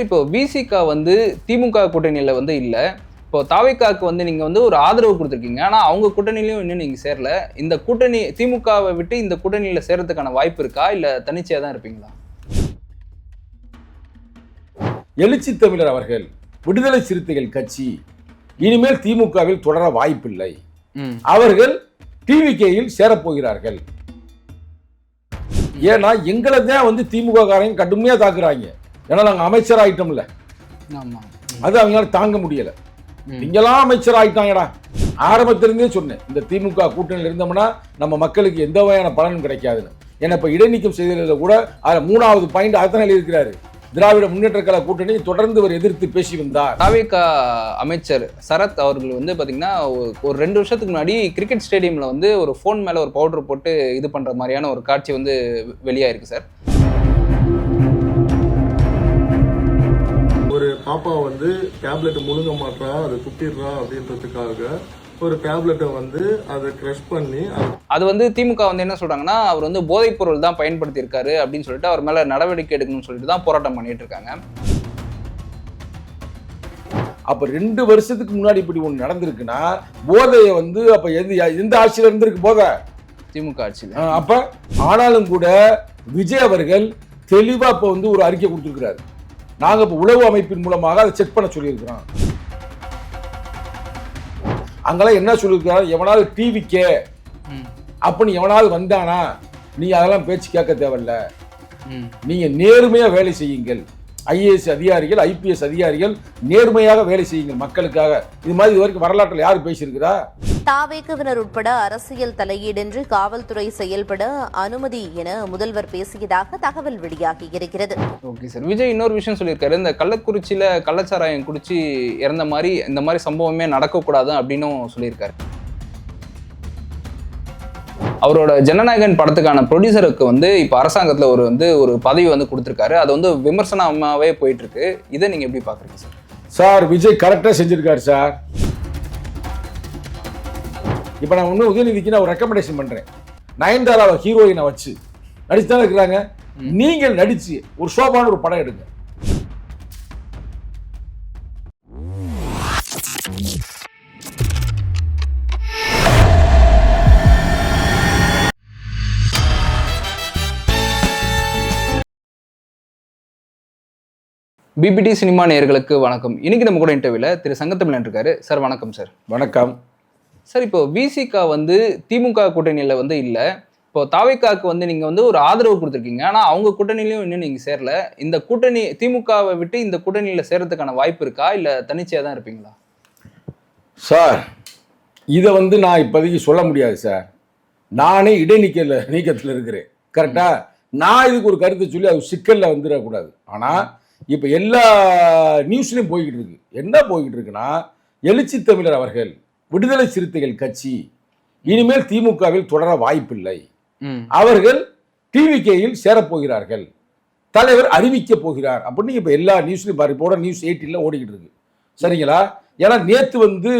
Sir இப்போ விசிகா வந்து திமுக கூட்டணியில் வந்து இல்லை. இப்போ தாவேக்காவுக்கு வந்து நீங்கள் வந்து ஒரு ஆதரவு கொடுத்துருக்கீங்க. ஆனால் அவங்க கூட்டணியிலையும் இன்னும் நீங்கள் சேரல. இந்த கூட்டணி திமுகவை விட்டு இந்த கூட்டணியில் சேர்றதுக்கான வாய்ப்பு இருக்கா, இல்லை தனிச்சையாக தான் இருப்பீங்களா? எழுச்சி தமிழர் அவர்கள் விடுதலை சிறுத்தைகள் கட்சி இனிமேல் திமுகவில் தொடர வாய்ப்பில்லை. அவர்கள் டிவிகேயில் சேரப்போகிறார்கள். ஏன்னா எங்களை தான் வந்து திமுக காரங்க கடுமையா தாக்குறாங்க. ஏன்னா நாங்க அமைச்சர் ஆயிட்டோம்ல, அது அவங்களால தாங்க முடியல. நீங்களாம் அமைச்சர் ஆயிட்டாங்கடா. ஆரம்பத்திலிருந்தே சொன்னேன், இந்த திமுக கூட்டணியில் இருந்தோம்னா நம்ம மக்களுக்கு எந்த வகையான பலனும் கிடைக்காதுன்னு. ஏன்னா இப்ப இடைநீக்கம் செய்ததில் கூட அதில் 3வது பாயிண்ட் அத்தனை இருக்கிறாரு. திராவிட முன்னேற்ற கழக கூட்டணி தொடர்ந்து அவர் எதிர்த்து பேசி வந்தார். தாவேகா அமைச்சர் சரத் அவர்கள் வந்து பாத்தீங்கன்னா ஒரு 2 வருஷத்துக்கு முன்னாடி கிரிக்கெட் ஸ்டேடியம்ல வந்து ஒரு போன் மேல ஒரு பவுடர் போட்டு இது பண்ற மாதிரியான ஒரு காட்சி வந்து வெளியாயிருக்கு சார். ஒரு பாப்பா வந்து டேப்லெட் முழுங்க மாட்டா, அதை துப்பிடுறா அப்படின்றதுக்காக ஒரு டேப்லெட்டை வந்து அதை கிரஷ் பண்ணி அது வந்து திமுக வந்து என்ன சொல்றாங்கன்னா, அவர் வந்து போதைப் பொருள் தான் பயன்படுத்தி இருக்காரு அப்படின்னு சொல்லிட்டு அவர் மேல நடவடிக்கை எடுக்கணும்னு சொல்லிட்டு தான் போராட்டம் பண்ணிட்டு இருக்காங்க. அப்ப 2 வருஷத்துக்கு முன்னாடி இப்படி ஒண்ணு நடந்திருக்குன்னா போதையை வந்து அப்ப எந்த ஆட்சியில இருந்திருக்கு போதை? திமுக ஆட்சியில். அப்ப ஆனாலும் கூட விஜய் அவர்கள் தெளிவா இப்ப வந்து ஒரு அறிக்கை கொடுத்திருக்கிறாரு. நாங்க இப்ப உளவு அமைப்பின் மூலமாக அதை செக் பண்ண சொல்லியிருக்கிறோம். அங்கெல்லாம் என்ன சொல்லியிருக்கிறாரு, எவனாவது டிவிக்கே அப்படின்னு எவனாவது வந்தானா நீ அதெல்லாம் பேச்சு கேட்க தேவையில்ல, நீங்க நேர்மையா வேலை செய்யுங்கள். ஐஏஎஸ் அதிகாரிகள் ஐபிஎஸ் அதிகாரிகள் நேர்மையாக வேலை செய்யுங்கள் மக்களுக்காக. இது மாதிரி இது வரைக்கும் வரலாற்றில் யாரு பேசியிருக்கிறா? தாவேகவினர் உட்பட அரசியல் தலையீடின்றி காவல்துறை செயல்பட அனுமதி என முதல்வர் பேசியதாக தகவல் வெளியாகி இருக்கிறது. Okay sir. விஜய் இன்னொரு விஷயம் சொல்லியிருக்காரு, இந்த கள்ளக்குறிச்சியில கள்ளச்சாராயம் குடிச்சு இறந்த மாதிரி இந்த மாதிரி சம்பவமே நடக்கக்கூடாது அப்படின்னும் சொல்லியிருக்காரு. அவரோட ஜனநாயகன் படத்துக்கான ப்ரொடியூசருக்கு வந்து இப்போ அரசாங்கத்தில் ஒரு பதவி வந்து கொடுத்துருக்காரு. அது வந்து விமர்சனமாகவே போயிட்டு இருக்கு. இதை நீங்க எப்படி பாக்குறீங்க சார்? சார் விஜய் கரெக்டா செஞ்சிருக்காரு சார். இப்போ நான் இன்னும் உதயநிதிக்கு நான் ஒரு ரெக்கமெண்டேஷன் பண்றேன். நயன்தாராவை ஹீரோயினை வச்சு நடிச்சுதான் இருக்கிறாங்க. நீங்கள் நடிச்சு ஒரு சோபான ஒரு படம் எடுங்க. பிபிடி சினிமா நேயர்களுக்கு வணக்கம். இன்னைக்கு நம்ம கூட இன்டர்வியூல திரு சங்கத்தமிழன் இருக்காரு. சார் வணக்கம் சார். வணக்கம் சார். இப்போ விசிகா வந்து திமுக கூட்டணியில் வந்து இல்லை. இப்போ தாவேக்காவுக்கு வந்து நீங்கள் வந்து ஒரு ஆதரவு கொடுத்துருக்கீங்க. ஆனால் அவங்க கூட்டணியிலையும் இன்னும் நீங்கள் சேரல. இந்த கூட்டணி திமுகவை விட்டு இந்த கூட்டணியில் சேர்றதுக்கான வாய்ப்பு இருக்கா, இல்லை தனிச்சையாக தான் இருப்பீங்களா? சார் இதை வந்து நான் இப்போதைக்கு சொல்ல முடியாது சார். நானே நீக்கத்தில் இருக்கிறேன். கரெக்டா? நான் இதுக்கு ஒரு கருத்தை சொல்லி அது சிக்கலில் வந்துடக்கூடாது. ஆனால் இப்போ எல்லா நியூஸ்லையும் போய்கிட்டு இருக்கு. என்ன போய்கிட்டு இருக்குன்னா, எழுச்சி தமிழர் அவர்கள் விடுதலை சிறுத்தைகள் கட்சி இனிமேல் திமுகவில் தொடர வாய்ப்பில்லை. அவர்கள் டிவிகேயில் சேரப்போகிறார்கள். தலைவர் அறிவிக்க போகிறார் அப்படின்னு இப்ப எல்லா நியூஸ்லையும் பாரு. இப்போ நியூஸ் 18 ஓடிக்கிட்டு இருக்கு. சரிங்களா? ஏன்னா நேத்து வந்து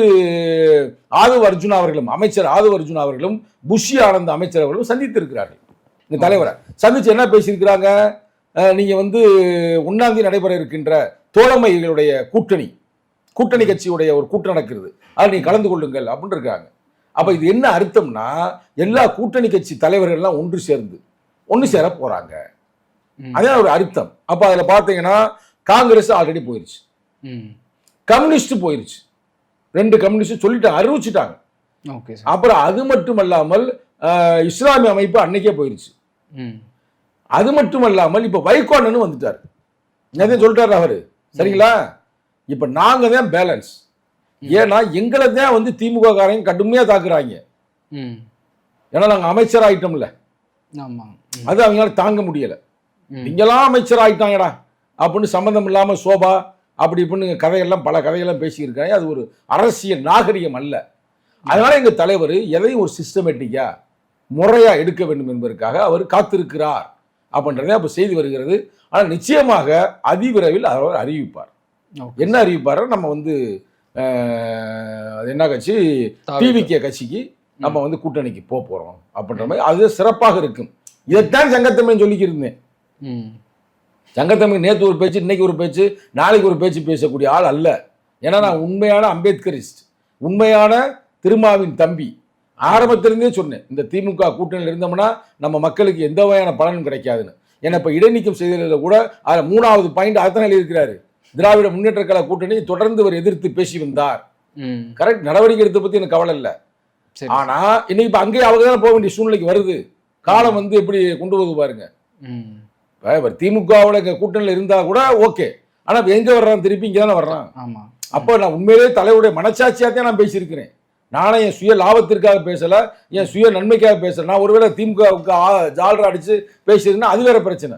ஆதவ் அர்ஜுனா அவர்களும் அமைச்சர் ஆதவ் அர்ஜுனா அவர்களும் புஷி ஆனந்த் அமைச்சர் அவர்களும் சந்தித்து இருக்கிறார்கள். இந்த தலைவரை சந்திச்சு என்ன பேசியிருக்கிறாங்க, நீங்க வந்து 1ஆம் தேதி நடைபெற இருக்கின்ற தோழமைகளுடைய கூட்டணி கட்சியுடைய ஒரு கூட்டம் நடக்கிறது, அதில் நீங்க கலந்து கொள்ளுங்கள் அப்படின்னு இருக்காங்க. அப்ப இது என்ன அர்த்தம்னா, எல்லா கூட்டணி கட்சி தலைவர்கள்லாம் ஒன்று சேர போறாங்க. அதான் ஒரு அர்த்தம். அப்ப அதுல பாத்தீங்கன்னா காங்கிரஸ் ஆல்ரெடி போயிருச்சு, கம்யூனிஸ்ட் போயிருச்சு. 2 கம்யூனிஸ்ட் சொல்லிட்டாங்க, அறிவிச்சுட்டாங்க. அப்புறம் அது மட்டுமல்லாமல் இஸ்லாமிய அமைப்பு அன்னைக்கே போயிருச்சு. அது மட்டுமல்லாமல் இப்ப வைகோன்னு வந்துட்டார். சொல்லிட்டாரு அவரு. சரிங்களா? இப்ப நாங்க தான் பேலன்ஸ். ஏன்னா எங்களை தான் வந்து திமுக காரங்க கடுமையா தாக்குறாங்க. ஏன்னா நாங்க அமைச்சர் ஆயிட்டோம்ல, அது அவங்களால தாங்க முடியல. நீங்களாம் அமைச்சர் ஆயிட்டாங்கடா அப்படின்னு சம்பந்தம் இல்லாம சோபா அப்படி இப்படின்னு பல கதையெல்லாம் பேசியிருக்காங்க. அது ஒரு அரசியல் நாகரிகம் அல்ல. அதனால எங்க தலைவர் எதையும் ஒரு சிஸ்டமேட்டிக்கா முறையா எடுக்க வேண்டும் என்பதற்காக அவர் காத்திருக்கிறார் அப்படின்றதே அப்ப செய்தி வருகிறது. ஆனால் நிச்சயமாக அதிவிரைவில் அவர் அறிவிப்பார். என்ன அறிவிப்பார்? நம்ம வந்து என்ன கட்சி, டிவிகே கட்சிக்கு நம்ம வந்து கூட்டணிக்கு போறோம் அப்படின்ற மாதிரி அது சிறப்பாக இருக்கும். இதைத்தான் சங்கத்தமிழன் சொல்லிக்கிருந்தேன். சங்கத்தமிழ் நேற்று ஒரு பேச்சு, இன்னைக்கு ஒரு பேச்சு, நாளைக்கு ஒரு பேச்சு பேசக்கூடிய ஆள் அல்ல. ஏன்னா நான் உண்மையான அம்பேத்கரிஸ்ட், உண்மையான திருமாவின் தம்பி. ஆரம்பத்திலிருந்தே சொன்னேன், இந்த திமுக கூட்டணியில் இருந்தோம்னா நம்ம மக்களுக்கு எந்த வகையான பலனும் கிடைக்காதுன்னு. ஏன்னா இப்போ இடைநீக்கம் செய்ததில் கூட அதில் 3வது பாயிண்ட் அத்தனை எழுதியிருக்கிறாரு. திராவிட முன்னேற்ற கழக கூட்டணி தொடர்ந்து அவர் எதிர்த்து பேசி வந்தார். கரெக்ட், நடவடிக்கை எடுத்த பற்றி எனக்கு கவலை இல்லை. ஆனா இன்னைக்கு இப்போ அங்கேயே அவங்க தான் போக வேண்டிய சூழ்நிலைக்கு வருது. காலம் வந்து எப்படி கொண்டு வருது பாருங்க. இப்போ திமுகவோட கூட்டணியில் இருந்தா கூட ஓகே, ஆனா எங்க வர்றான், திருப்பி இங்கே தானே வர்றான். அப்போ நான் உண்மையிலேயே தலைவருடைய மனச்சாட்சியாத்தான் நான் பேசியிருக்கிறேன். நானே என் சுய லாபத்திற்காக பேசல, என் சுய நன்மைக்காக பேசல. நான் ஒருவேளை திமுகவுக்கு ஜால்ரா அடிச்சு பேசியிருந்தா அது வேற பிரச்சனை.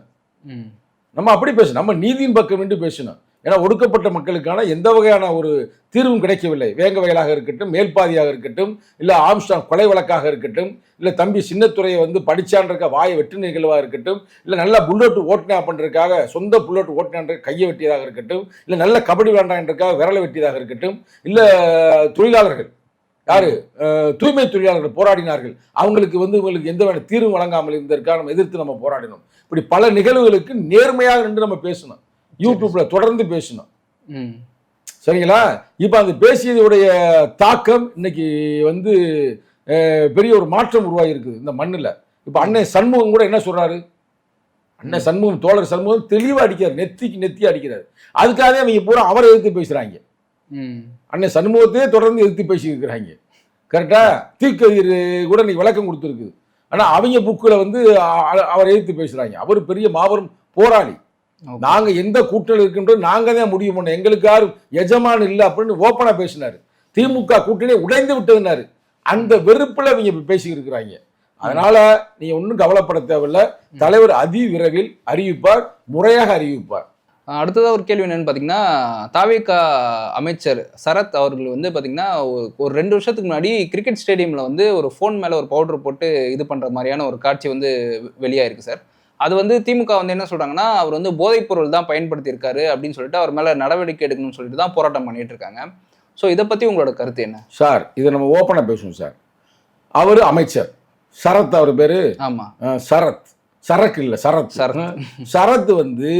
நம்ம அப்படி பேசணும், நம்ம நீதியின் பக்கம் நின்று பேசணும். ஏன்னா ஒடுக்கப்பட்ட மக்களுக்கான எந்த வகையான ஒரு தீர்வும் கிடைக்கவில்லை. வேங்க வயலாக இருக்கட்டும், மேல்பாதியாக இருக்கட்டும், இல்லை ஆம்ஸ்டாங் கொலை வழக்காக இருக்கட்டும், இல்லை தம்பி சின்னத்துறையை வந்து படிச்சான்றக்க வாயை வெட்டு நிகழ்வாக இருக்கட்டும், இல்லை நல்ல புல்லட் ஓட்டினா பண்ணுறதுக்காக சொந்த புல்லட் ஓட்டினான்ற கையை வெட்டியதாக இருக்கட்டும், இல்லை நல்ல கபடி விளையாண்டான்றக்காக விரலை வெட்டியதாக இருக்கட்டும், இல்லை தொழிலாளர்கள் யாரு தூய்மை தொழிலாளர்கள் போராடினார்கள், அவங்களுக்கு வந்து உங்களுக்கு எந்த வேணும் தீர்வு வழங்காமல் இருந்ததற்காக நம்ம எதிர்த்து நம்ம போராடினோம். இப்படி பல நிகழ்வுகளுக்கு நேர்மையாக நின்று நம்ம பேசணும், யூடியூப்ல தொடர்ந்து பேசணும். சரிங்களா? இப்ப அந்த பேசியதுடைய தாக்கம் இன்னைக்கு வந்து பெரிய ஒரு மாற்றம் உருவாகி இருக்குது இந்த மண்ணில். இப்ப அண்ணன் சண்முகம் கூட என்ன சொல்றாரு, அண்ணன் சண்முகம், தோழர் சண்முகம் தெளிவா அடிக்கிறார், நெத்திக்கு நெத்தி அடிக்கிறார். அதுக்காக அவங்க பூரா அவரை எதிர்த்து பேசுறாங்க. அண்ணன் சண்முகத்தையே தொடர்ந்து எதிர்த்து பேசி இருக்கிறாங்க. கரெக்டா? தீர்க்கதிர் கூட நீ விளக்கம் கொடுத்துருக்கு. ஆனா அவங்க புக்கில் வந்து அவரை எதிர்த்து பேசுறாங்க. அவர் பெரிய மாபெரும் போராளி. நாங்க எந்த கூட்டணி இருக்கின்றோம் நாங்க தான் முடிவு பண்ணோம், எங்களுக்கு யாரும் எஜமான் இல்லை அப்படின்னு ஓப்பனா பேசினாரு. திமுக கூட்டணி உடைந்து விட்டதுனாரு. அந்த வெறுப்புல இவங்க பேசி இருக்கிறாங்க. அதனால நீங்க ஒன்றும் கவலைப்பட தேவையில்லை. தலைவர் அதி விரைவில் அறிவிப்பார், முறையாக அறிவிப்பார். அடுத்ததா ஒரு கேள்வி என்னன்னு பாத்தீங்கன்னா, தாவேகா அமைச்சர் சரத் அவர்கள் வந்து பாத்தீங்கன்னா ஒரு 2 வருஷத்துக்கு முன்னாடி கிரிக்கெட் ஸ்டேடியம்ல வந்து ஒரு போன் மேல ஒரு பவுடர் போட்டு இது பண்ற மாதிரியான ஒரு காட்சி வந்து வெளியாயிருக்கு சார். அது வந்து திமுக வந்து என்ன சொல்றாங்கன்னா, அவர் வந்து போதைப் பொருள் தான் பயன்படுத்தி இருக்காரு அப்படின்னு சொல்லிட்டு அவர் மேல நடவடிக்கை எடுக்கணும்னு சொல்லிட்டு தான் போராட்டம் பண்ணிட்டு இருக்காங்க. ஸோ இதை பத்தி உங்களோட கருத்து என்ன சார்? இதை நம்ம ஓப்பனா பேசுவோம் சார். அவர் அமைச்சர் சரத், அவர் பேரு ஆமா சரத், சரக்கு இல்ல சரத். சரத் வந்து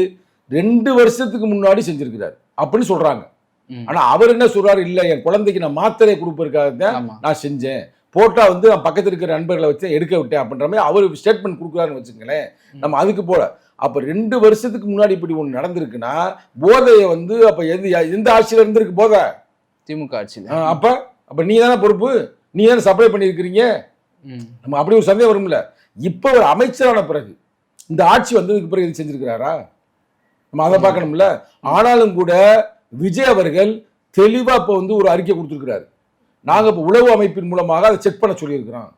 2 வருஷத்துக்கு முன்னாடி செஞ்சிருக்கிறார் அப்படின்னு சொல்றாங்க. ஆனா அவர் என்ன சொல்றாரு, இல்ல என் குழந்தைக்கு நான் மாத்திரை கொடுப்பதற்காக தான் நான் செஞ்சேன், போட்டா வந்து நான் பக்கத்தில் இருக்கிற நண்பர்களை வச்சு எடுக்க விட்டேன் அப்படின்ற மாதிரி அவர் ஸ்டேட்மெண்ட் கொடுக்குறாருன்னு வச்சுங்களேன். நம்ம அதுக்கு போல அப்ப 2 வருஷத்துக்கு முன்னாடி இப்படி ஒன்று நடந்திருக்குன்னா போதையை வந்து அப்ப எந்த ஆட்சியில இருந்திருக்கு போதை? திமுக ஆட்சியில். அப்ப நீ தானே பொறுப்பு, நீ தானே சப்ளை பண்ணியிருக்கிறீங்க. நம்ம அப்படி ஒரு சந்தேகம் வரும்ல. இப்ப ஒரு அமைச்சரான பிறகு இந்த ஆட்சி வந்ததுக்கு பிறகு இது செஞ்சிருக்கிறாரா? நம்ம அதை பார்க்கணும்ல. ஆனாலும் கூட விஜய் அவர்கள் தெளிவா இப்ப வந்து ஒரு அறிக்கை கொடுத்திருக்கிறாரு. நாங்க இப்ப உளவு அமைப்பின் மூலமாக அதை செக் பண்ண சொல்லியிருக்கிறோம்.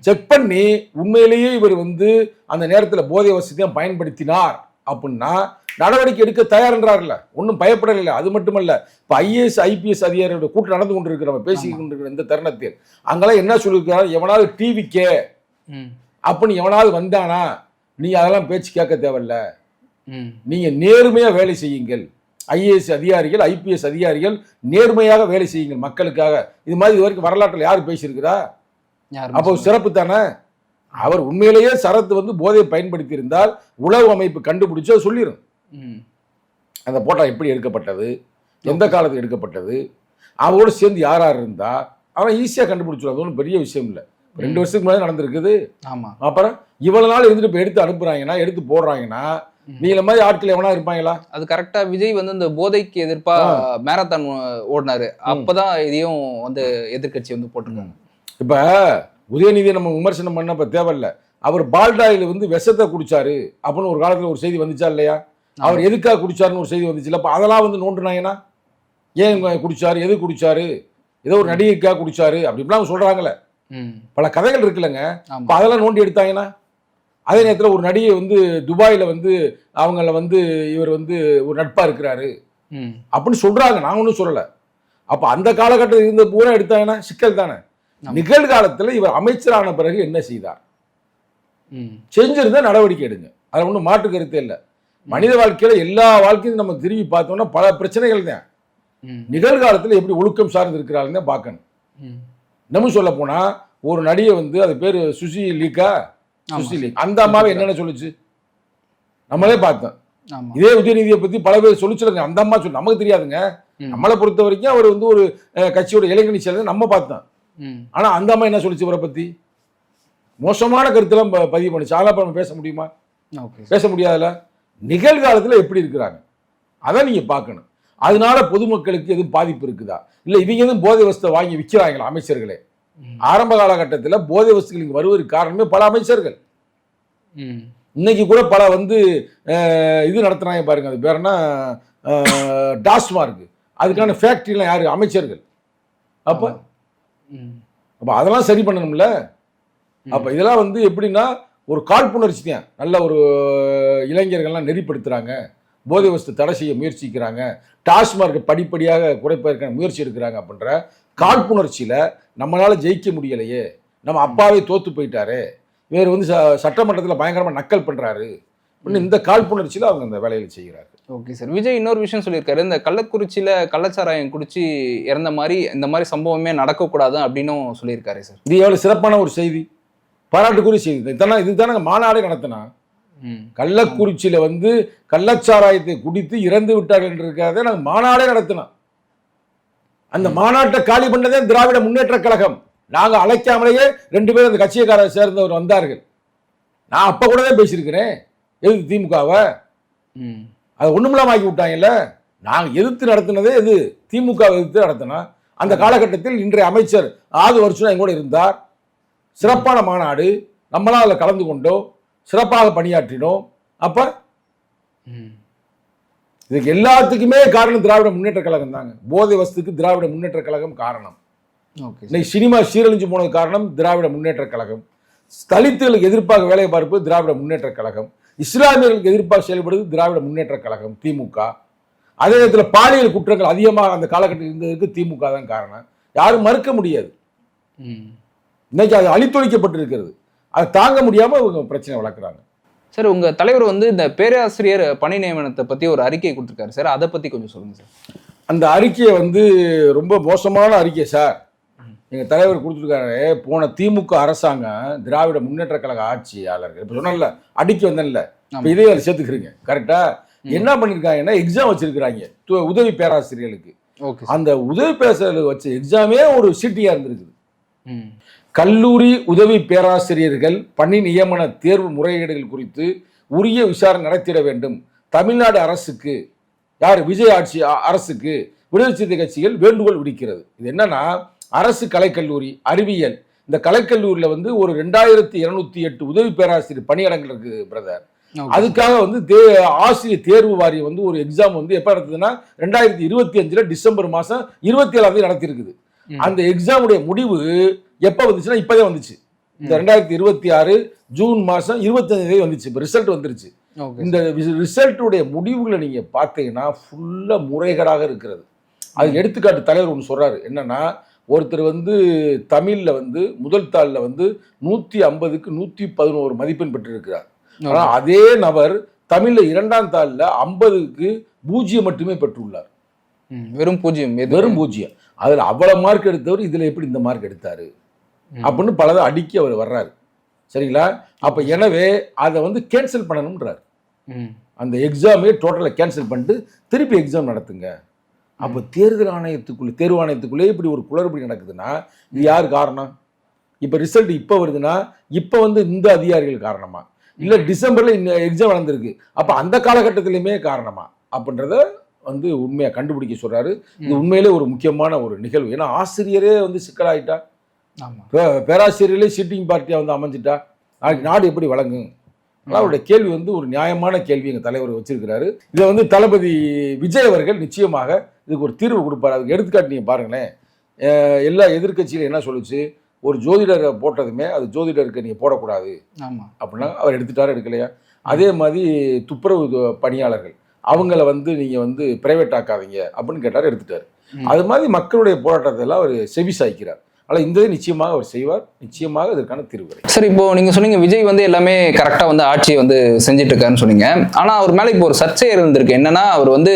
செக் பண்ணி உண்மையிலேயே இவர் வந்து அந்த நேரத்தில் போதை வசதியை பயன்படுத்தினார் அப்படின்னா நடவடிக்கை எடுக்க தயார்ன்றார்ல, ஒன்றும் பயப்படலை. அது மட்டுமல்ல, இப்போ IAS IPS அதிகாரியோட கூட்டம் நடந்து கொண்டிருக்கிறவங்க பேசி கொண்டிருக்கிற இந்த தருணத்தில் அங்கெல்லாம் என்ன சொல்லியிருக்கிறார், எவனாவது டிவிக்கே அப்படின்னு எவனாவது வந்தானா நீ அதெல்லாம் பேச்சு கேட்க தேவையில்ல, நீங்க நேர்மையா வேலை செய்யுங்கள். IAS அதிகாரிகள் IPS அதிகாரிகள் நேர்மையாக வேலை செய்யுங்கள் மக்களுக்காக. இது மாதிரி இது வரைக்கும் வரலாற்றில் யார் பேசியிருக்கிறா? அப்போ சிறப்பு தானே. அவர் உண்மையிலேயே சரத்து வந்து போதையை பயன்படுத்தி இருந்தால் உளவு அமைப்பு கண்டுபிடிச்சு அதை சொல்லிடும். அந்த போட்டோ எப்படி எடுக்கப்பட்டது, எந்த காலத்துக்கு எடுக்கப்பட்டது, அவரோட சேர்ந்து யார் யார் இருந்தா அவன் ஈஸியாக கண்டுபிடிச்சிடும். அது ஒன்றும் பெரிய விஷயம் இல்லை. 2 வருஷத்துக்கு முன்னாடி நடந்திருக்குது. அப்புறம் இவ்வளவு நாள் இருந்துட்டு இப்போ எடுத்து அனுப்புறாங்கன்னா, எடுத்து போடுறாங்கன்னா நீங்கள மாதிரி ஆட்கள் எவனா இருப்பாங்களா? அது கரெக்டா விஜய் வந்து இந்த போதைக்கு எதிர்ப்பா மேரத்தான் ஓடினாரு, அப்பதான் இதையும் வந்து எதிர்கட்சி வந்து போட்டிருக்காங்க. இப்ப உதயநிதி நம்ம விமர்சனம் பண்ண இப்ப தேவையில்ல. அவர் பால்டாயில் வந்து விஷத்தை குடிச்சாரு அப்படின்னு ஒரு காலத்துல ஒரு செய்தி வந்துச்சா இல்லையா? அவர் எதுக்காக குடிச்சாருன்னு ஒரு செய்தி வந்துச்சு. அப்ப அதெல்லாம் வந்து நோண்டுனாங்கன்னா ஏன் குடிச்சாரு, எது குடிச்சாரு, ஏதோ ஒரு நடிகைக்காக குடிச்சாரு அப்படின்லாம் சொல்றாங்களே, பல கதைகள் இருக்குல்லங்க. அப்ப அதெல்லாம் நோண்டி எடுத்தாங்கன்னா அதே நேரத்தில் ஒரு நடிகை வந்து துபாயில வந்து அவங்கள வந்து இவர் வந்து ஒரு நட்பா இருக்கிறாரு அப்படின்னு சொல்றாங்க. நான் ஒன்றும் சொல்லலை. அப்ப அந்த காலகட்டத்தில் இருந்த பூரா எடுத்தாங்கன்னா சிக்கல் தானே. நிகழ்காலத்தில் இவர் அமைச்சரான பிறகு என்ன செய்தார், செஞ்சிருந்தா நடவடிக்கை எடுங்க. அதில் ஒன்றும் மாற்று கருத்தே இல்லை. மனித வாழ்க்கையில எல்லா வாழ்க்கையும் நம்ம திரும்பி பார்த்தோம்னா பல பிரச்சனைகள் தான். நிகழ்காலத்தில் எப்படி ஒழுக்கம் சார்ந்து இருக்கிறாருன்னு தான் பார்க்கணும். நம்ம சொல்ல போனா ஒரு நடிகை வந்து அது பேரு சுசி லீக்கா, சுசி லீக், அந்த அம்மாவை என்னென்ன சொல்லுச்சு நம்மளே பார்த்தோம். ஆமா. இதே உதயநிதியை பத்தி பல பேர் சொல்லிச்சுலங்க, அந்த அம்மா சொல்லு, நமக்கு தெரியாதுங்க. நம்மளை பொறுத்த வரைக்கும் அவர் வந்து ஒரு கட்சியோட இளைஞரணி செயலர் நம்ம பார்த்தோம். ஆனா அந்த அம்மா என்ன சொல்லிச்சு இவரை பத்தி? மோசமான கருத்தெல்லாம் பதிவு பண்ணிச்சு. அதெல்லாம் நம்ம பேச முடியுமா? பேச முடியாதுல. நிகழ்காலத்துல எப்படி இருக்கிறாங்க அதை நீங்க பார்க்கணும். அதனால பொதுமக்களுக்கு எதுவும் பாதிப்பு இருக்குதா, இல்ல இவங்க எதுவும் போதை வஸ்தை வாங்கி விற்கிறாங்களா? அமைச்சர்களே ஆரம்ப காலகட்டத்தில் போதை வஸ்துகள் இங்க வருவதற்கு காரணமே பல அமைச்சர்கள். இன்னைக்கு கூட பல வந்து இது நடத்துறாங்க பாருங்க, அது பேர் என்ன, டாஸ்மார்க், அதுக்கான ஃபேக்டரிலாம் யாரு? அமைச்சர்கள். அப்ப அதெல்லாம் சரி பண்ணணும்ல. அப்ப இதெல்லாம் வந்து எப்படின்னா ஒரு காழ்ப்புணர்ச்சி தான். நல்ல ஒரு இளைஞர்கள்லாம் நெறிப்படுத்துறாங்க, போதை வஸ்து தடை செய்ய முயற்சிக்கிறாங்க, டாஸ்மார்க் படிப்படியாக குறைப்பதற்கான முயற்சி எடுக்கிறாங்க அப்படின்ற காழ்ப்புணர்ச்சியில நம்மளால ஜெயிக்க முடியலையே, நம்ம அப்பாவே தோத்து போயிட்டாரு, இவர் வந்து சட்டமன்றத்தில் பயங்கரமா நக்கல் பண்றாரு, இந்த காழ்ப்புணர்ச்சியில அவங்க அந்த வேலையை செய்கிறாரு. Okay sir. விஜய் இன்னொரு விஷயம் சொல்லியிருக்காரு, இந்த கள்ளக்குறிச்சியில கள்ளச்சாராயம் குடிச்சு இறந்த மாதிரி இந்த மாதிரி சம்பவமே நடக்கக்கூடாது அப்படின்னும் சொல்லியிருக்காரு சார். இது எவ்வளவு சிறப்பான ஒரு செய்தி, பாராட்டுக்குரிய செய்தி. இதுதானே மாநாடே நடத்தினா. கள்ளக்குறிச்சியில வந்து கள்ளச்சாராயத்தை குடித்து இறந்து விட்டார்கள் என்றதுக்காக நாங்கள் மாநாடே நடத்தினோம். அந்த மாநாட்டை காலி பண்ணதே திராவிட முன்னேற்ற கழகம். நாங்க அழைக்காமலேயே 2 பேர் அந்த கட்சியக்கார சேர்ந்தவர் வந்தார்கள். நான் அப்ப கூட தான் பேசியிருக்கிறேன் எதிர்த்து திமுகவை. அதை ஒண்ணுமில்லாம ஆக்கி விட்டாங்கல்ல. நாங்க எதிர்த்து நடத்தினதே இது திமுக எதிர்த்து நடத்தினோம். அந்த காலகட்டத்தில் இன்றைய அமைச்சர் ஆதவர்ஜுனா எங்கூட இருந்தார். சிறப்பான மாநாடு, நம்மளாம் அதில் கலந்து கொண்டோம், சிறப்பாக பணியாற்றினோம். அப்ப இதுக்கு எல்லாத்துக்குமே காரணம் திராவிட முன்னேற்ற கழகம் தாங்க. போதை வஸ்துக்கு திராவிட முன்னேற்ற கழகம் காரணம். இன்னைக்கு சினிமா சீரழிஞ்சு போனது காரணம் திராவிட முன்னேற்ற கழகம். தலித்துகளுக்கு எதிர்ப்பாக வேலை பார்ப்பது திராவிட முன்னேற்ற கழகம். இஸ்லாமியர்களுக்கு எதிர்ப்பாக செயல்படுவது திராவிட முன்னேற்ற கழகம் திமுக. அதே நேரத்தில் பாலியல் குற்றங்கள் அதிகமாக அந்த காலகட்டத்தில் இருந்ததுக்கு திமுக தான் காரணம். யாரும் மறுக்க முடியாது. இன்னைக்கு அது அழித்தொழிக்கப்பட்டிருக்கிறது. அதை தாங்க முடியாம இவங்க பிரச்சனை வளர்க்குறாங்க. சார், உங்க தலைவர் வந்து இந்த பேராசிரியர் பணி நியமனத்தை பத்தி ஒரு அறிக்கை கொடுத்திருக்காரு சார், அதை பத்தி கொஞ்சம் சொல்லுங்க சார். அந்த அறிக்கையை வந்து ரொம்ப மோசமான அறிக்கை சார். எங்க தலைவர் கொடுத்துருக்காரு. போன திமுக அரசாங்கம், திராவிட முன்னேற்ற கழக ஆட்சியாளர்கள், இப்ப சொன்னல அடிக்க வந்தேன்ல, இப்ப இதையும் அதை சேர்த்துக்கிறீங்க கரெக்டா. என்ன பண்ணிருக்காங்கன்னா எக்ஸாம் வச்சிருக்கிறாங்க உதவி பேராசிரியர்களுக்கு. அந்த உதவி பேராசிரியர்களுக்கு வச்ச எக்ஸாமே ஒரு சிட்டியா இருந்திருக்குது. கல்லூரி உதவி பேராசிரியர்கள் பணி நியமன தேர்வு முறைகேடுகள் குறித்து உரிய விசாரணை நடத்திட வேண்டும். தமிழ்நாடு அரசுக்கு, யார், விஜய் ஆட்சி அரசுக்கு விடுதலை சிறுத்தை கட்சிகள் வேண்டுகோள் விடுக்கிறது. இது என்னன்னா, அரசு கலைக்கல்லூரி அறிவியல், இந்த கலைக்கல்லூரியில் வந்து ஒரு 2208 உதவி பேராசிரியர் பணியிடங்கள் இருக்கு பிரதர். அதுக்காக வந்து ஆசிரியர் தேர்வு வாரியம் வந்து ஒரு எக்ஸாம் வந்து எப்ப நடத்துதுன்னா 2025 டிசம்பர் மாசம் 27 நடத்திருக்குது. அந்த எக்ஸாமுடைய முடிவு எப்ப வந்துச்சுன்னா இப்பதே வந்துச்சு. இந்த 2026 ஜூன் மாசம் 25 வந்துச்சு. இப்போ ரிசல்ட் வந்துருச்சு. இந்த ரிசல்ட்டுடைய முடிவுகளை நீங்க பார்த்தீங்கன்னா ஃபுல்லா முறைகேடாக இருக்கிறது. அது எடுத்துக்காட்டு தலைவர் ஒன்று சொல்றாரு. என்னன்னா, ஒருத்தர் வந்து தமிழ்ல வந்து முதல் தாளில் வந்து 150க்கு 111 மதிப்பெண் பெற்றிருக்கிறார். ஆனால் அதே நபர் தமிழ்ல 2ஆம் தாளில் 50க்கு 0 மட்டுமே பெற்றுள்ளார். வெறும் 0. அதுல அவ்வளவு மார்க் எடுத்தவர் இதுல எப்படி இந்த மார்க் எடுத்தாரு அப்படின்னு பலதை அடிக்கி அவர் வர்றாரு. சரிங்களா? அப்ப எனவே அதை வந்து கேன்சல் பண்ணணும்ன்றார். அந்த எக்ஸாமே டோட்டலாக கேன்சல் பண்ணிட்டு திருப்பி எக்ஸாம் நடத்துங்க. அப்போ தேர்வு ஆணையத்துக்குள்ளே இப்படி ஒரு குளறுபடி நடக்குதுன்னா இது யார் காரணம்? இப்போ ரிசல்ட் இப்போ வருதுன்னா இப்போ வந்து இந்த அதிகாரிகள் காரணமா, இல்லை டிசம்பர்ல இந்த எக்ஸாம் நடந்திருக்கு அப்போ அந்த காலகட்டத்திலையுமே காரணமா அப்படின்றத வந்து உண்மையாக கண்டுபிடிக்க சொல்றாரு. இது உண்மையிலே ஒரு முக்கியமான ஒரு நிகழ்வு. ஏன்னா ஆசிரியரே வந்து சிக்கலாயிட்டா, பேராசிரியர்களே சீட்டிங் பார்ட்டியாக வந்து அமைஞ்சிட்டா நாடு எப்படி வழங்கும்? அவருடைய கேள்வி வந்து ஒரு நியாயமான கேள்வி எங்கள் தலைவர் வச்சிருக்கிறாரு. இதை வந்து தளபதி விஜய் அவர்கள் நிச்சயமாக இதுக்கு ஒரு தீர்வு கொடுப்பார். அதுக்கு எடுத்துக்காட்டு நீங்கள் பாருங்களேன். எல்லா எதிர்கட்சியிலும் என்ன சொல்லுச்சு, ஒரு ஜோதிடரை போட்டதுமே அது ஜோதிடருக்கு நீங்கள் போடக்கூடாது அப்படின்னா அவர் எடுக்கலையா? அதே மாதிரி துப்புரவு பணியாளர்கள் அவங்கள வந்து நீங்கள் வந்து பிரைவேட் ஆக்காதீங்க அப்படின்னு கேட்டார், எடுத்துட்டார். அது மாதிரி மக்களுடைய போராட்டத்தை எல்லாம் அவர் செவி சாய்க்கிறார். ஆனால் இந்த நிச்சயமாக அவர் செய்வார். நிச்சயமாக இதற்கான தீர்வு. சார், இப்போ நீங்க சொன்னீங்க விஜய் வந்து எல்லாமே கரெக்டா வந்து ஆட்சியை வந்து செஞ்சுட்டு இருக்காருன்னு சொன்னீங்க. ஆனா அவர் மேல இப்போ ஒரு சர்ச்சை இருந்திருக்கு. என்னன்னா, அவர் வந்து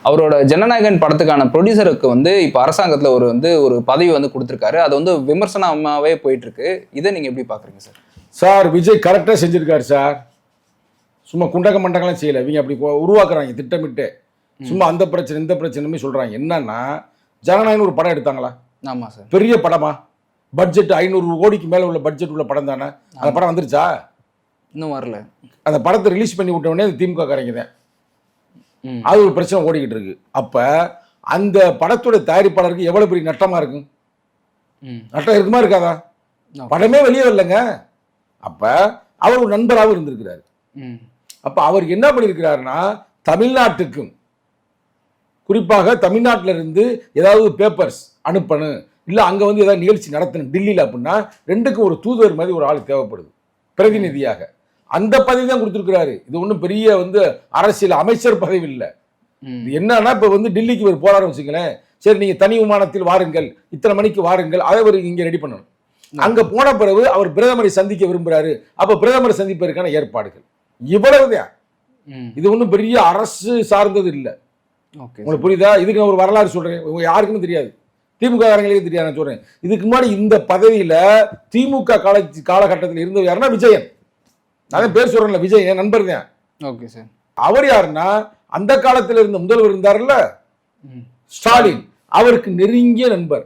அவரோட ஜனநாயகன் படத்துக்கான ப்ரொடியூசருக்கு வந்து இப்போ அரசாங்கத்துல ஒரு பதவி வந்து கொடுத்துருக்காரு. அது வந்து விமர்சனமாவே போயிட்டு இருக்கு. இதை நீங்க எப்படி பாக்குறீங்க சார்? சார், விஜய் கரெக்டா செஞ்சிருக்காரு சார். சும்மா குண்டக மண்டகம்லாம் செய்யலை. இவங்க அப்படி உருவாக்குறாங்க திட்டமிட்டு. சும்மா அந்த பிரச்சனை இந்த பிரச்சனைமே சொல்கிறாங்க. என்னன்னா ஜனநாயகம்னு ஒரு படம் எடுத்தாங்களா? ஆமாம் சார். பெரிய படமா? பட்ஜெட் 500 கோடிக்கு மேலே உள்ள பட்ஜெட் உள்ள படம் தானே. அந்த படம் வந்துருச்சா? இன்னும் வரல. அந்த படத்தை ரிலீஸ் பண்ணி விட்ட உடனே அது திமுக காரங்க. அது ஒரு பிரச்சனை ஓடிக்கிட்டு இருக்கு. அப்போ அந்த படத்தோட தயாரிப்பாளருக்கு எவ்வளோ பெரிய நட்டமாக இருக்கும்? நட்டம் இருக்குமா இருக்காதா? படமே வெளியே வரலங்க. அப்போ அவர் ஒரு நண்பராகவும் இருந்திருக்கிறார். அப்போ அவர் என்ன பண்ணியிருக்கிறாருன்னா, தமிழ்நாட்டுக்கும் குறிப்பாக தமிழ்நாட்டில் இருந்து ஏதாவது பேப்பர்ஸ் அனுப்பணும், இல்லை அங்கே வந்து ஏதாவது நிகழ்ச்சி நடத்தணும் டெல்லியில் அப்படின்னா, ரெண்டுக்கும் ஒரு தூதுவர் மாதிரி ஒரு ஆள் தேவைப்படுது பிரதிநிதியாக. அந்த பதவி தான் கொடுத்துருக்கிறாரு. இது ஒன்றும் பெரிய வந்து அரசியல் அமைச்சர் பதவி இல்லை. இது என்னன்னா, இப்போ வந்து டெல்லிக்கு ஒரு போராட வச்சுங்களேன், சரி நீங்கள் தனி விமானத்தில் வாருங்கள், இத்தனை மணிக்கு வாருங்கள், அதை ஒரு இங்கே ரெடி பண்ணணும். அங்கே போன பிறகு அவர் பிரதமரை சந்திக்க விரும்புகிறாரு, அப்போ பிரதமரை சந்திப்பதற்கான ஏற்பாடுகள், இவ்வளவுதான். இது ஒன்றும் பெரிய அரசு சார்ந்தது இல்லை. உங்களுக்கு புரியுதா? இதுக்கு நான் ஒரு வரலாறு சொல்கிறேன், உங்க யாருக்குன்னு தெரியாது, திமுக காரங்களுக்கே தெரியாது. நான் சொல்கிறேன், இதுக்கு முன்னாடி இந்த பதவியில் திமுக காலகட்டத்தில் இருந்தவர் யாருன்னா விஜயன். நான் பேர் சொல்கிறேன்ல, விஜய் என் நண்பர் தான். Okay sir. அவர் யாருன்னா அந்த காலத்தில் இருந்த முதல்வர் இருந்தார்ல ஸ்டாலின், அவருக்கு நெருங்கிய நண்பர்.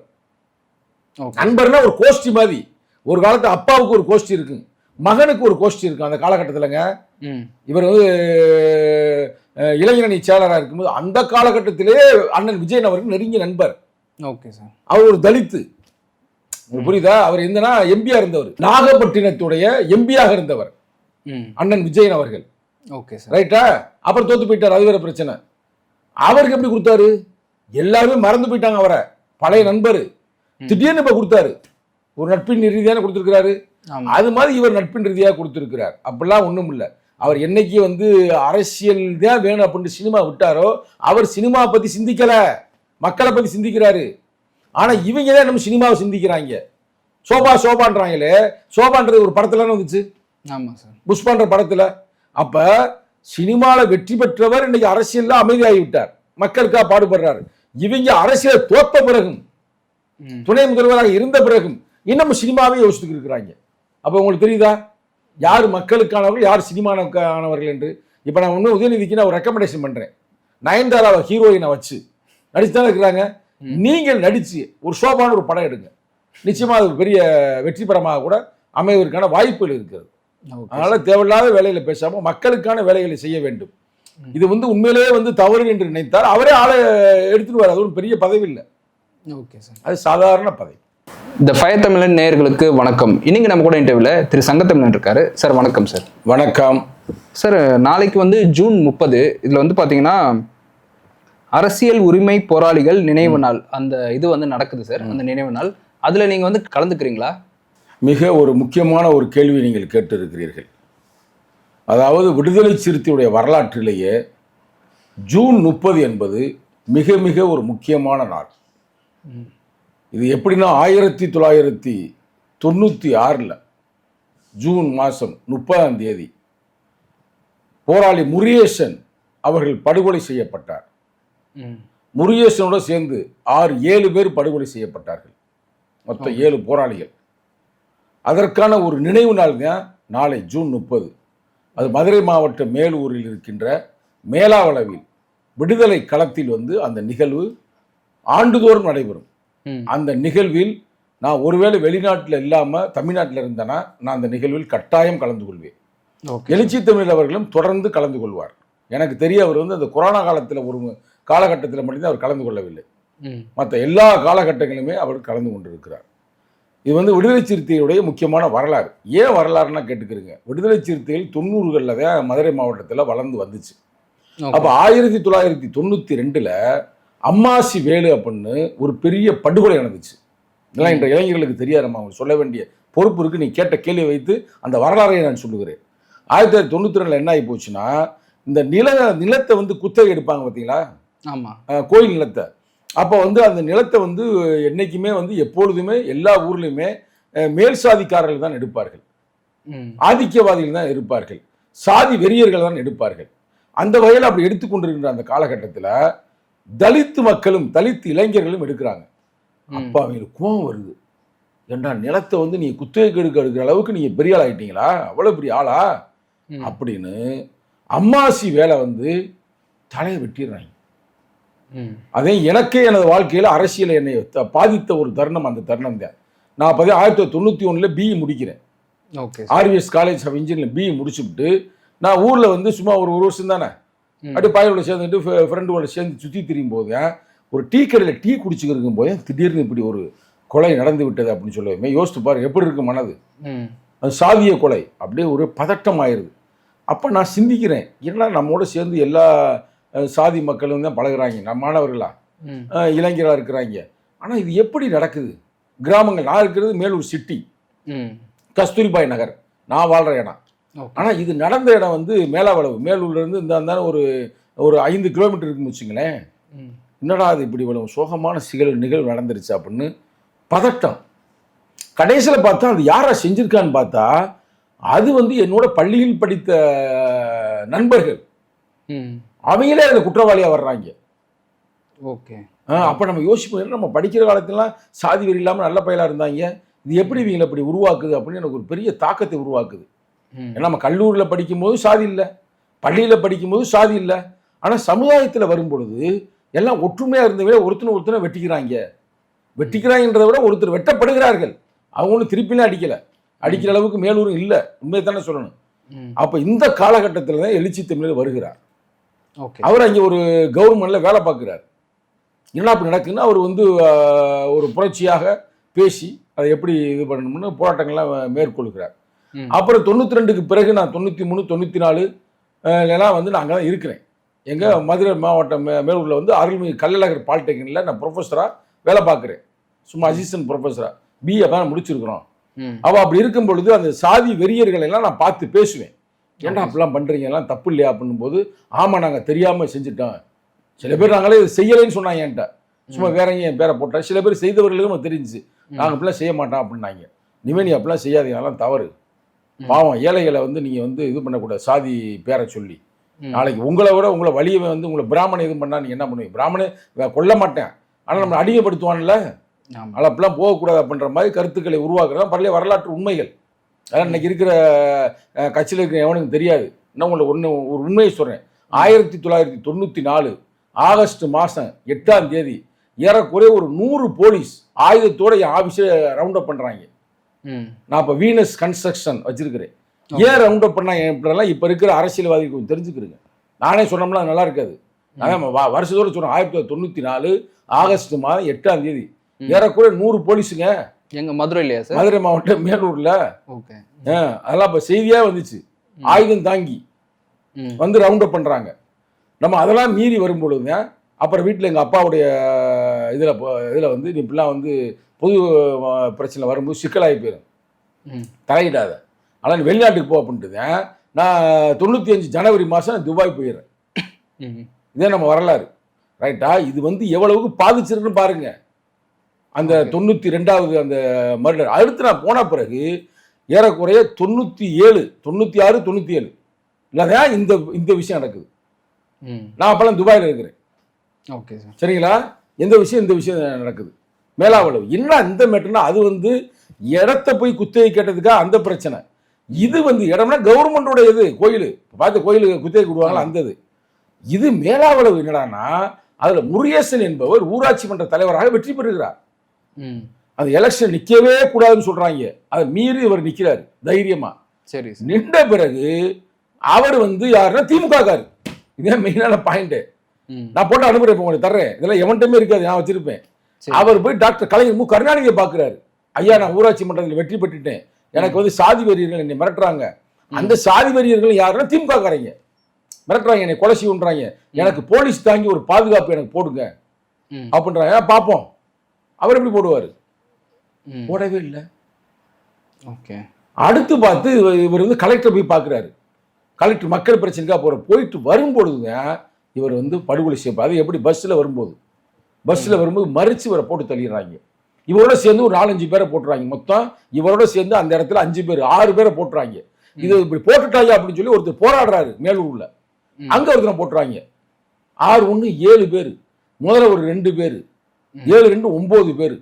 நண்பர்னா ஒரு கோஷ்டி மாதிரி. ஒரு காலத்து அப்பாவுக்கு ஒரு கோஷ்டி இருக்கு, மகனுக்கு ஒரு கோஷ்டி இருக்கு அந்த காலகட்டத்திலங்க. இவர் வந்து இளைஞரணி செயலராக இருக்கும்போது அந்த காலகட்டத்திலே அண்ணன் விஜயன் அவருக்கு நெருங்கிய நண்பர். Okay sir. அவர் ஒரு தலித்து, புரியுதா? அவர் எந்தனா எம்பியா இருந்தவர், நாகப்பட்டினத்துடைய எம்பியாக இருந்தவர் அண்ணன் விஜயன் அவர்கள். Okay sir. ரைட்டா? அப்புறம் தோத்து போயிட்டார், அது வேற பிரச்சனை. அவருக்கு எப்படி கொடுத்தாரு? எல்லாருமே மறந்து போயிட்டாங்க அவரை, பழைய நண்பர். திடீர்னு இப்ப கொடுத்தாரு, ஒரு நட்பின் ரீதியான கொடுத்திருக்கிறாரு. அது மாதிரி இவர் நட்பின் ரீதியாக கொடுத்திருக்கிறார். அப்படிலாம் ஒண்ணும் இல்லை. அவர் என்னைக்கு வந்து அரசியல் தான் வேணும் அப்படின்னு சினிமா விட்டாரோ, அவர் சினிமா பத்தி சிந்திக்கல, மக்களை பத்தி சிந்திக்கிறாரு. ஆனா இவங்க தான் நம்ம சினிமாவை சிந்திக்கிறாங்க. சோபான்றாங்களே, சோபான்றது ஒரு படத்துல வந்துச்சு. ஆமா சார். புஷ்பான்ற படத்துல. அப்ப சினிமாவில் வெற்றி பெற்றவர் இன்னைக்கு அரசியல்ல அமைதியாகி விட்டார், மக்களுக்காக பாடுபடுறாரு. இவங்க அரசியல் தோத்த பிறகும், துணை முதல்வராக இருந்த பிறகும் இன்னும் சினிமாவே யோசிச்சுட்டு இருக்கிறாங்க. அப்ப உங்களுக்கு தெரியுதா யார் மக்களுக்கானவர்கள், யார் சினிமானவர்கள் என்று? இப்ப நான் ஒன்னும் உதயநிதிக்கு நான் ஒரு ரெக்கமெண்டேஷன் பண்றேன். நயன்தாராவை ஹீரோயினை வச்சு நடிச்சுதான் இருக்கிறாங்க. நீங்கள் நடிச்சு ஒரு சோபான ஒரு படம் எடுங்க, நிச்சயமா அது பெரிய வெற்றி பெறமாக கூட அமைவதற்கான வாய்ப்புகள் இருக்கிறது. அதனால தேவையில்லாத வேலைகளை பேசாம மக்களுக்கான வேலைகளை செய்ய வேண்டும். இது வந்து உண்மையிலேயே வந்து தவறு என்று நினைத்தால் அவரே ஆளை எடுத்துட்டு வர, அது ஒரு பெரிய பதவி இல்லை. Okay sir. அது சாதாரண பதவி. இந்த ஃபயர் தமிழன் நேயர்களுக்கு வணக்கம். இன்னைக்கு நம்ம கூட இன்டர்வியூல திரு சங்கத்தமிழன் இருக்காரு. சார் வணக்கம் சார். வணக்கம் சார். நாளைக்கு வந்து ஜூன் 30, இதுல வந்து பாத்தீங்கன்னா அரசியல் உரிமை போராளிகள் நினைவு நாள், அந்த இது வந்து நடக்குது சார், அந்த நினைவு நாள். அதுல நீங்க வந்து கலந்துக்கிறீங்களா? மிக ஒரு முக்கியமான ஒரு கேள்வி நீங்கள் கேட்டிருக்கிறீர்கள். அதாவது விடுதலை சிறுத்தையுடைய வரலாற்றிலேயே ஜூன் 30 என்பது மிக மிக ஒரு முக்கியமான நாள். இது எப்படின்னா 1996 ஜூன் மாதம் 30 போராளி முருகேசன் அவர்கள் படுகொலை செய்யப்பட்டார். முருகேசனோட சேர்ந்து 6-7 பேர் படுகொலை செய்யப்பட்டார்கள், மொத்தம் 7 போராளிகள். அதற்கான ஒரு நினைவு நாள் தான் நாளை ஜூன் 30. அது மதுரை மாவட்டம் மேலூரில் இருக்கின்ற மேலாவளவில் விடுதலை களத்தில் வந்து அந்த நிகழ்வு ஆண்டுதோறும் நடைபெறும். அந்த நிகழ்வில் நான் ஒருவேளை வெளிநாட்டில் இல்லாமல் தமிழ்நாட்டில் இருந்தேன்னா நான் அந்த நிகழ்வில் கட்டாயம் கலந்து கொள்வேன். எழுச்சி தமிழ் அவர்களும் தொடர்ந்து கலந்து கொள்வார். எனக்கு தெரிய அவர் வந்து அந்த கொரோனா காலத்தில் ஒரு காலகட்டத்தில் மட்டும்தான் அவர் கலந்து கொள்ளவில்லை, மற்ற எல்லா காலகட்டங்களிலுமே அவர் கலந்து கொண்டிருக்கிறார். இது வந்து விடுதலை சிறுத்தைகளுடைய முக்கியமான வரலாறு. ஏன் வரலாறுனா கேட்டுக்கிறீங்க, விடுதலை சிறுத்தைகள் 90களில் தான் மதுரை மாவட்டத்தில் வளர்ந்து வந்துச்சு. அப்போ 1992 அம்மாசி வேலு அப்படின்னு ஒரு பெரிய படுகொலை நடந்துச்சு. இதெல்லாம் இன்ற இளைஞர்களுக்கு தெரியாது, நம்ம அவங்க சொல்ல வேண்டிய பொறுப்பு இருக்கு. நீ கேட்ட கேள்வியை வைத்து அந்த வரலாறை நான் சொல்லுகிறேன். 1992 என்ன ஆகி போச்சுன்னா, இந்த நிலத்தை வந்து குத்தகை எடுப்பாங்க பார்த்தீங்களா, கோயில் நிலத்தை. அப்போ வந்து அந்த நிலத்தை வந்து என்னைக்குமே வந்து எப்பொழுதுமே எல்லா ஊர்லேயுமே மேல் சாதிக்காரர்கள் தான் எடுப்பார்கள், ஆதிக்கவாதிகள் தான் இருப்பார்கள், சாதி வெறியர்கள் தான் எடுப்பார்கள். அந்த வகையில் அப்படி எடுத்துக்கொண்டிருக்கின்ற அந்த காலகட்டத்தில் தலித்து மக்களும் தலித்து இளைஞர்களும் எடுக்கிறாங்க. அப்போ அவங்களுக்கு கோபம் வருது, ஏண்டா நிலத்தை வந்து நீ குத்தகைக்கு எடுக்கிற அளவுக்கு நீங்க பெரிய ஆள் ஆகிட்டீங்களா, அவ்வளோ பெரிய ஆளா அப்படின்னு அம்மாசி வேலை வந்து தலையை வெட்டிடுறாங்க. அதே எனக்கே எனது வாழ்க்கையில் அரசியல் என்னை பாதித்த ஒரு தருணம் அந்த தருணம் தான். நான் 1991 பிஇ முடிக்கிறேன். RVS college of engineering BE முடிச்சுட்டு நான் ஊரில் வந்து சும்மா ஒரு வருஷம் தானே அப்படியே பாயோட சேர்ந்துட்டு ஃப்ரெண்டுகளோட சேர்ந்து சுற்றி திரியும் போது ஒரு டீ கடையில் டீ குடிச்சுக்கிருக்கும் போது திடீர்னு இப்படி ஒரு கொலை நடந்து விட்டது அப்படின்னு சொல்லுவேன். யோசித்து பாருங்க எப்படி இருக்கு மனது. அது சாதிய கொலை, அப்படியே ஒரு பதட்டம் ஆயிடுது. அப்போ நான் சிந்திக்கிறேன், ஏன்னா நம்மோட சேர்ந்து எல்லா சாதி மக்களும் தான் பழகுறாங்க, நம்ம மாணவர்களா இளைஞராக இருக்கிறாங்க. ஆனால் இது எப்படி நடக்குது? கிராமங்கள், நான் இருக்கிறது மேலூர் சிட்டி, கஸ்தூரிபாய் நகர், நான் வாழ்கிற இடம். ஆனால் இது நடந்த இடம் வந்து மேலாவளவு, மேலூர்லேருந்து இந்த ஒரு 5 கிலோமீட்டர் இருக்குன்னு வச்சுங்களேன். என்னடா அது இப்படி இவ்வளவு சோகமான நிகழ்வு நடந்துருச்சு அப்படின்னு பதட்டம். கடைசியில் பார்த்தா அது யாரா செஞ்சிருக்கான்னு பார்த்தா அது வந்து என்னோட பள்ளியில் படித்த நண்பர்கள், அவங்களே அந்த குற்றவாளியாக வர்றாங்க. ஓகே. அப்போ நம்ம யோசிப்போம், நம்ம படிக்கிற காலத்துலாம் சாதி வெறி இல்லாமல் நல்ல பயலாக இருந்தாங்க, இது எப்படி இவங்களை இப்படி உருவாக்குது அப்படின்னு எனக்கு ஒரு பெரிய தாக்கத்தை உருவாக்குது. ஏன்னா நம்ம கல்லூரியில் படிக்கும்போது சாதி இல்லை, பள்ளியில் படிக்கும்போது சாதி இல்லை, ஆனால் சமுதாயத்தில் வரும்பொழுது எல்லாம் ஒற்றுமையாக இருந்தவங்களே ஒருத்தனை வெட்டிக்கிறாங்கன்றதை விட ஒருத்தர் வெட்டப்படுகிறார்கள். அவங்களும் திருப்பிலாம் அடிக்கிற அளவுக்கு மேலூரும் இல்லை, உண்மையை தானே சொல்லணும். அப்போ இந்த காலகட்டத்தில் தான் எழுச்சி தமிழர் வருகிறார். அவர் அங்கே ஒரு கவர்மெண்ட்ல வேலை பார்க்குறார். என்ன அப்படி நடக்குதுன்னா அவர் வந்து ஒரு புரட்சியாக பேசி அதை எப்படி இது பண்ணணும்னு போராட்டங்கள்லாம் மேற்கொள்கிறார். அப்புறம் 92க்கு பிறகு நான் 93, 94 எல்லாம் வந்து நான் அங்கே தான் இருக்கிறேன். எங்கள் மதுரை மாவட்டம் மேலூரில் வந்து அருள்மிகு கள்ளழகர் பாலிடெக்னிக்கில் நான் ப்ரொஃபஸராக வேலை பார்க்குறேன். சும்மா அசிஸ்டன்ட் ப்ரொஃபஸராக பிஏ தான் முடிச்சிருக்கிறோம். அவள் அப்படி இருக்கும் பொழுது அந்த சாதி வெறியர்கள் எல்லாம் நான் பார்த்து பேசுவேன். ஏன்டா அப்படிலாம் பண்ணுறீங்க, எல்லாம் தப்பு இல்லையா அப்படின்னும் போது, ஆமாம் நாங்கள் தெரியாமல் செஞ்சுட்டோம். சில பேர் நாங்களே இது செய்யலைன்னு சொன்னாங்க என்கிட்ட, சும்மா வேறங்க என் பேரை போட்டேன். சில பேர் செய்தவர்களுக்கும் தெரிஞ்சிச்சு, நாங்கள் அப்படிலாம் செய்ய மாட்டோம் அப்படின்னாங்க. இனிமேல் நீ அப்படிலாம் செய்யாதீங்க, அதெல்லாம் தவறு, பாவம் ஏழைகளை வந்து நீங்கள் வந்து இது பண்ணக்கூடாது சாதி பேரை சொல்லி. நாளைக்கு உங்களை விட உங்களை வழியை வந்து உங்களை பிராமணன் இது பண்ணால் நீங்கள் என்ன பண்ணுவீங்க? பிராமணே கொல்ல மாட்டேன், ஆனால் நம்மளை அடிமைப்படுத்துவான்ல, அதனால் அப்படிலாம் போகக்கூடாது அப்படின்ற மாதிரி கருத்துக்களை உருவாக்குறதான் பழைய வரலாற்று உண்மைகள். அதான் இன்னைக்கு இருக்கிற கட்சியில் இருக்கிற எவனுக்கு தெரியாது. இன்னும் உங்களுக்கு ஒரு உண்மையை சொல்கிறேன். 1994 ஆகஸ்ட் மாதம் 8ஆம் தேதி ஏறக்குறைய ஒரு 100 போலீஸ் ஆயுதத்தோட என் ஆஃபீஸை ரவுண்ட் அப் பண்ணுறாங்க. நான் இப்போ வீனஸ் கன்ஸ்ட்ரக்ஷன் வச்சிருக்கிறேன். ஏன் ரவுண்ட் அப் பண்ணாங்க இப்படிலாம் இப்போ இருக்கிற அரசியல்வாதிகள் கொஞ்சம் தெரிஞ்சுக்கிறேங்க. நானே சொன்னோம்னா நல்லா இருக்காது. நான் வருஷத்தோடு சொல்கிறேன். 1994 ஆகஸ்ட் மாதம் 8ஆம் தேதி ஏறக்குறைய 100 போலீஸுங்க. எங்க மதுரையிலையா சார்? மதுரை மாவட்டம் மேலூர்ல. ஓகே. அதெல்லாம் இப்போ செய்தியா வந்துச்சு. ஆயுதம் தாங்கி வந்து ரவுண்ட் அப் பண்றாங்க. நம்ம அதெல்லாம் மீறி வரும்பொழுதுங்க அப்புறம் வீட்டில் எங்கள் அப்பாவுடைய இதில் வந்து இப்படிலாம் வந்து பொது பிரச்சனை வரும்போது சிக்கலாகி போயிடும், தலையிடாத, ஆனால் வெளிநாட்டுக்கு போ அப்படின்ட்டு நான் 95 ஜனவரி மாதம் துபாய் போயிடுறேன். இதே நம்ம வரலாறு ரைட்டா. இது வந்து எவ்வளவுக்கு பாதிச்சிருக்குன்னு பாருங்க அந்த 92வது அந்த மர்டர். அடுத்து நான் போன பிறகு ஏறக்குறைய 97, 96, 97 இல்லைதான் இந்த விஷயம் நடக்குது. நான் அப்பெல்லாம் துபாயில் இருக்கிறேன். ஓகே சார், சரிங்களா. இந்த விஷயம் நடக்குது. மேலாவளவு என்ன இந்த மேட்டர்னா அது வந்து இடத்த போய் குத்தகை கேட்டதுக்காக அந்த பிரச்சனை. இது வந்து இடம்னா கவர்மெண்டோட இது கோயில் பார்த்து கோயில் குத்தகை கொடுவாங்களா அந்த இது மேலாவளவு என்னடானா அதில் முருகேசன் என்பவர் ஊராட்சி மன்ற தலைவராக வெற்றி பெறுகிறார். அந்த எலெக்ஷன் நிற்கவே கூடாதுன்னு சொல்றாங்க, அதை மீறி இவர் நிற்கிறார் தைரியமா. சரி, நின்ற பிறகு அவர் வந்து யாருன்னா திமுக காரு. இதே மெயினான பாயிண்ட். நான் போட்டு அனுப்புறேன், உங்களுக்கு தர்றேன், இதெல்லாம் எவன்ட்டுமே இருக்காது, நான் வச்சிருப்பேன். அவர் போய் டாக்டர் கலைஞர் மு கருணாநிதியை பார்க்கிறாரு. ஐயா, நான் ஊராட்சி மன்றத்தில் வெற்றி பெற்றுட்டேன், எனக்கு வந்து சாதி வெறியர்கள் என்னை மிரட்டுறாங்க. அந்த சாதி வெறியர்கள் யாருன்னா திமுக காரங்க மிரட்டுறாங்க, என்னை கொலை செய்யுன்றாங்க, எனக்கு போலீஸ் தாங்கி ஒரு பாதுகாப்பு எனக்கு போடுங்க அப்படின்றாங்க. பார்ப்போம் அவர் எப்படி போடுவார். போடவே இல்லை. ஓகே. அடுத்து பார்த்து இவர் வந்து கலெக்டர் போய் பார்க்குறாரு. கலெக்டர் மக்கள் பிரச்சனைக்காக போயிட்டு வரும்பொழுதுங்க இவர் வந்து படுகொலை செய்யப்பா. அது எப்படி பஸ்ஸில் வரும்போது மறித்து இவரை போட்டு தள்ளிடுறாங்க. இவரோட சேர்ந்து ஒரு 4-5 பேரை போட்டுறாங்க. மொத்தம் இவரோட சேர்ந்து அந்த இடத்துல 5 பேர் 6 பேரை போட்டுறாங்க. இது இப்படி போட்டுட்டாங்க அப்படின்னு சொல்லி ஒருத்தர் போராடுறாரு மேலூர்ல, அங்க ஒருத்தர் போட்டுறாங்க. 6-1 7 பேர், முதல்ல ஒரு 2 பேர், 7-2 9 பேர்.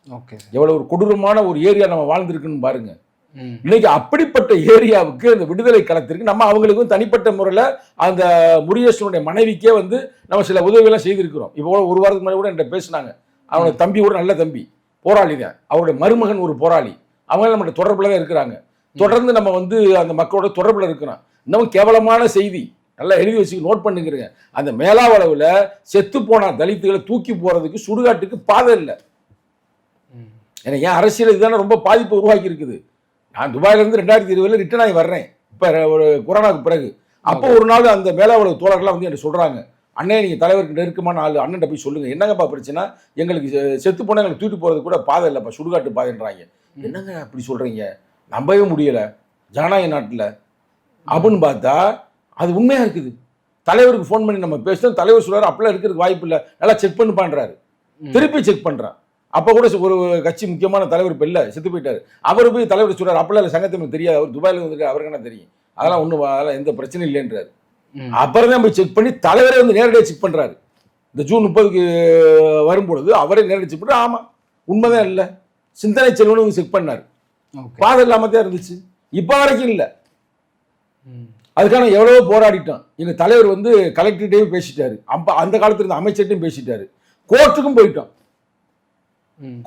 ஓகே. எவ்வளவு ஒரு கொடூரமான ஒரு ஏரியா நம்ம வாழ்ந்துருக்குன்னு பாருங்க. இன்னைக்கு அப்படிப்பட்ட ஏரியாவுக்கு அந்த விடுதலை களத்திற்கு நம்ம அவங்களுக்கும் தனிப்பட்ட முறையில் அந்த முருகேசனுடைய மனைவிக்கே வந்து நம்ம சில உதவியெல்லாம் செய்திருக்கிறோம். இப்போ ஒரு வாரத்துக்கு முன்னாடி கூட என்கிட்ட பேசினாங்க. அவனோட தம்பி கூட நல்ல தம்பி, போராளி தான். அவருடைய மருமகன் ஒரு போராளி. அவங்க நம்மகிட்ட தொடர்பில் தான் இருக்கிறாங்க. தொடர்ந்து நம்ம வந்து அந்த மக்களோட தொடர்பில் இருக்கிறோம். இன்னும் கேவலமான செய்தி நல்லா எழுதி வச்சு நோட் பண்ணுங்கிறீங்க. அந்த மேலாவளவில் செத்து போன தலித்துகளை தூக்கி போறதுக்கு சுடுகாட்டுக்கு பாதை இல்லை. ஏன்னா ஏன் அரசியல் இதுதானே ரொம்ப பாதிப்பு உருவாக்கி இருக்குது. நான் துபாயிலேருந்து 2020 ரிட்டர்ன் ஆகி வர்றேன், இப்போ ஒரு கொரோனாவுக்கு பிறகு. அப்போ ஒரு நாள் அந்த மேலாவளவு தோழர்கள்லாம் வந்து என்கிட்ட சொல்கிறாங்க, அண்ணே நீங்கள் தலைவருக்கு நெருக்கமான ஆள், அண்ணன்ட்ட போய் சொல்லுங்கள், என்னங்கப்பா பிரச்சனை, எங்களுக்கு செத்து போனால் எங்களுக்கு தூக்கிட்டு போகிறது கூட பாதை இல்லைப்பா, சுடுகாட்டு பாதைன்றாங்க. என்னங்க அப்படி சொல்கிறீங்க, நம்பவே முடியலை ஜனநாயக நாட்டில் அப்படின்னு பார்த்தா அது உண்மையாக இருக்குது. தலைவருக்கு ஃபோன் பண்ணி நம்ம பேசுகிறோம், தலைவர் சொல்கிறார் அப்படிலாம் இருக்கிறதுக்கு வாய்ப்பு இல்லை, நல்லா செக் பண்ணி பண்ணுறாரு. திருப்பி செக் பண்ணுறான். அப்போ கூட ஒரு கட்சி முக்கியமான தலைவர் இப்போ இல்லை, செத்து போயிட்டார். அவர் போய் தலைவர் சொல்கிறார் அப்படிலாம் இல்லை, சங்கத்தை தெரியாது, அவர் துபாயில் வந்துட்டு அவருக்கு என்ன தெரியும், அதெல்லாம் ஒன்றும் அதெல்லாம் எந்த பிரச்சனையும் இல்லைன்றாரு. அப்புறம் தான் போய் செக் பண்ணி தலைவரே வந்து நேரடியாக செக் பண்ணுறாரு. இந்த ஜூன் 30க்கு வரும்பொழுது அவரே நேரடியாக செக் பண்ணுறாரு. ஆமாம் உண்மைதான், இல்லை சிந்தனை செல்வனும் செக் பண்ணார், பாதை இல்லாமல் தான் இருந்துச்சு. இப்போ வரைக்கும் இல்லை. அதுக்கான எவ்வளவோ போராடிட்டோம். எங்கள் தலைவர் வந்து கலெக்டர்கிட்டையும் பேசிட்டாரு, அப்போ அந்த காலத்தில் இருந்த அமைச்சர்கிட்டையும் பேசிட்டாரு, கோர்ட்டுக்கும் போயிட்டோம்.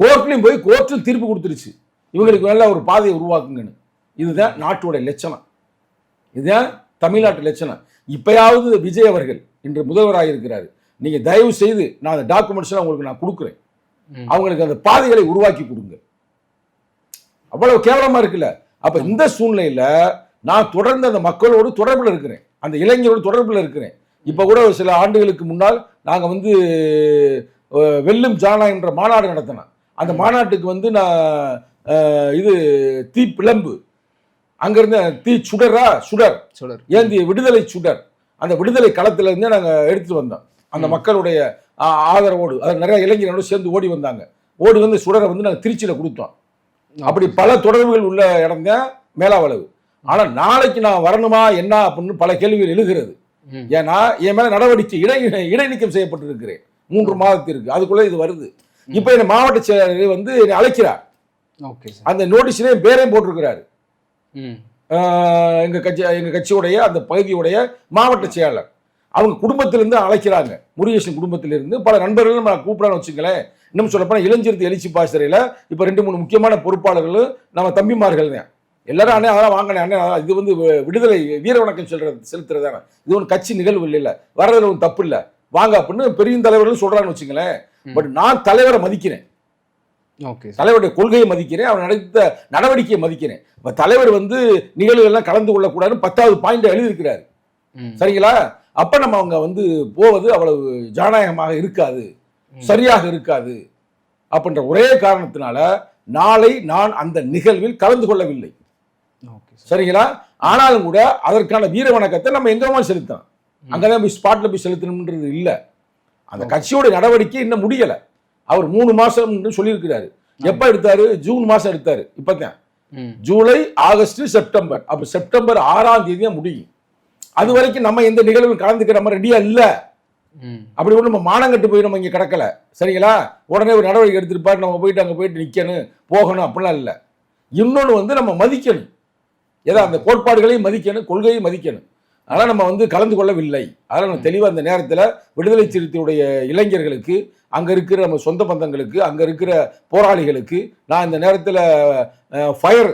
கோர்ட்லையும் போய் கோர்ட்டும் தீர்ப்பு கொடுத்துருச்சு, இவங்களுக்கு நல்ல ஒரு பாதையை உருவாக்குங்கன்னு. இதுதான் நாட்டோட லட்சணம், இதுதான் தமிழ்நாட்டு லட்சணம். இப்பயாவது விஜய் அவர்கள் இன்று முதல்வராக இருக்கிறாரு, நீங்க தயவு செய்து நான் அந்த டாக்குமெண்ட்ஸ்லாம் உங்களுக்கு நான் கொடுக்குறேன், அவங்களுக்கு அந்த பாதைகளை உருவாக்கி கொடுங்க. அவ்வளவு கேவலமா இருக்குல்ல. அப்ப இந்த சூழ்நிலையில நான் தொடர்ந்து அந்த மக்களோடு தொடர்பில் இருக்கிறேன், அந்த இளைஞரோடு தொடர்பில் இருக்கிறேன். இப்ப கூட சில ஆண்டுகளுக்கு முன்னால் நாங்க வந்து வெல்லும் ஜனநாயகம் என்ற மாநாடு நடத்தினோம். அந்த மாநாட்டுக்கு வந்து நான் இது தீ பிளம்பு, அங்கிருந்த தீ சுடர் ஏந்திய விடுதலை சுடர், அந்த விடுதலை களத்துல இருந்து நாங்க எடுத்துட்டு வந்தோம். அந்த மக்களுடைய ஆதரவோடு அது நிறைய இளைஞர்களோடு சேர்ந்து ஓடி வந்தாங்க. ஓடி வந்து சுடரை வந்து நாங்கள் திருச்சியில கொடுத்தோம். அப்படி பல தொடர்புகள் உள்ள இடம் தான் மேலாவளவு. ஆனா நாளைக்கு நான் வரணுமா என்ன அப்படின்னு பல கேள்விகள் எழுகிறது. ஏன்னா என் மேல நடவடிக்கை இடைநீக்கம் செய்யப்பட்டிருக்கிறேன் 3 மாதத்திற்கு. அதுக்குள்ள இது வருது. இப்ப என்ன மாவட்ட செயலர் வந்து என்னை அழைக்கிறார். அந்த நோட்டீஸ்ல என் பேரையும் போட்டிருக்கிறாரு. எங்க கட்சியுடைய அந்த பகுதியுடைய மாவட்ட செயலர். அவங்க குடும்பத்திலிருந்து அழைக்கிறாங்க, முருகேசன் குடும்பத்திலிருந்து பல நண்பர்களும் நம்ம கூப்பிடான்னு வச்சுங்களேன். இன்னும் சொல்லப்போனா இளஞ்சிறுத்தை எழுச்சி பாசறையில் இப்போ 2-3 முக்கியமான பொறுப்பாளர்களும் நம்ம தம்பிமார்கள் தான். எல்லாரும் அண்ணே அதெல்லாம் வாங்கினேன், அண்ணே இது வந்து விடுதலை வீர வணக்கம் செலுத்துறதானே, இது ஒன்று கட்சி நிகழ்வு இல்லை, வர்றதுல ஒன்றும் தப்பு இல்லை, வாங்க அப்படின்னு பெரிய தலைவர்கள் சொல்றான்னு வச்சுங்களேன். பட் நான் தலைவரை மதிக்கிறேன், தலைவருடைய கொள்கையை மதிக்கிறேன், அவர் நடத்த நடவடிக்கையை மதிக்கிறேன். இப்ப தலைவர் வந்து நிகழ்வுகள்லாம் கலந்து கொள்ளக்கூடாதுன்னு 10வது பாயிண்ட் எழுதியிருக்கிறாரு. சரிங்களா? அப்ப நம்ம அவங்க வந்து போவது அவ்வளவு ஜனநாயகமாக இருக்காது, சரியாக இருக்காது அப்படின்ற ஒரே காரணத்தினால நாளை நான் அந்த நிகழ்வில் கலந்து கொள்ளவில்லை. சரிங்களா? ஆனாலும் கூட அதற்கான வீர வணக்கத்தை நம்ம எங்கேயுமே செலுத்தோம், அங்கதான் போய் ஸ்பாட்ல போய் செலுத்தணும்ன்றது இல்லை. அந்த கட்சியோட நடவடிக்கை இன்னும் முடியல. அவர் 3 மாசம் சொல்லியிருக்கிறாரு. எப்ப எடுத்தாரு? ஜூன் மாசம் எடுத்தாரு. இப்பதான் ஜூலை, ஆகஸ்ட், செப்டம்பர். அப்ப செப்டம்பர் 6ஆம் தேதி முடியும். அது வரைக்கும் நம்ம எந்த நிகழ்வில் கலந்துக்கிற மாதிரி ரெடியா இல்ல. அப்படி ஒண்ணு நம்ம மானங்கட்டு போய் நம்ம இங்க கிடக்கல. சரிங்களா? உடனே ஒரு நடவடிக்கை எடுத்திருப்பாரு, நம்ம போயிட்டு அங்க போயிட்டு நிக்கணும் போகணும் அப்படிலாம் இல்ல. இன்னொன்னு வந்து நம்ம மதிக்கணும், ஏதோ அந்த கோட்பாடுகளையும் மதிக்கணும், கொள்கையை மதிக்கணும். அதனால் நம்ம வந்து கலந்து கொள்ளவில்லை. அதனால் நம்ம தெளிவாக அந்த நேரத்தில் விடுதலை சிறுத்தையுடைய இளைஞர்களுக்கு, அங்கே இருக்கிற நம்ம சொந்த பந்தங்களுக்கு, அங்கே இருக்கிற போராளிகளுக்கு நான் இந்த நேரத்தில் ஃபயர்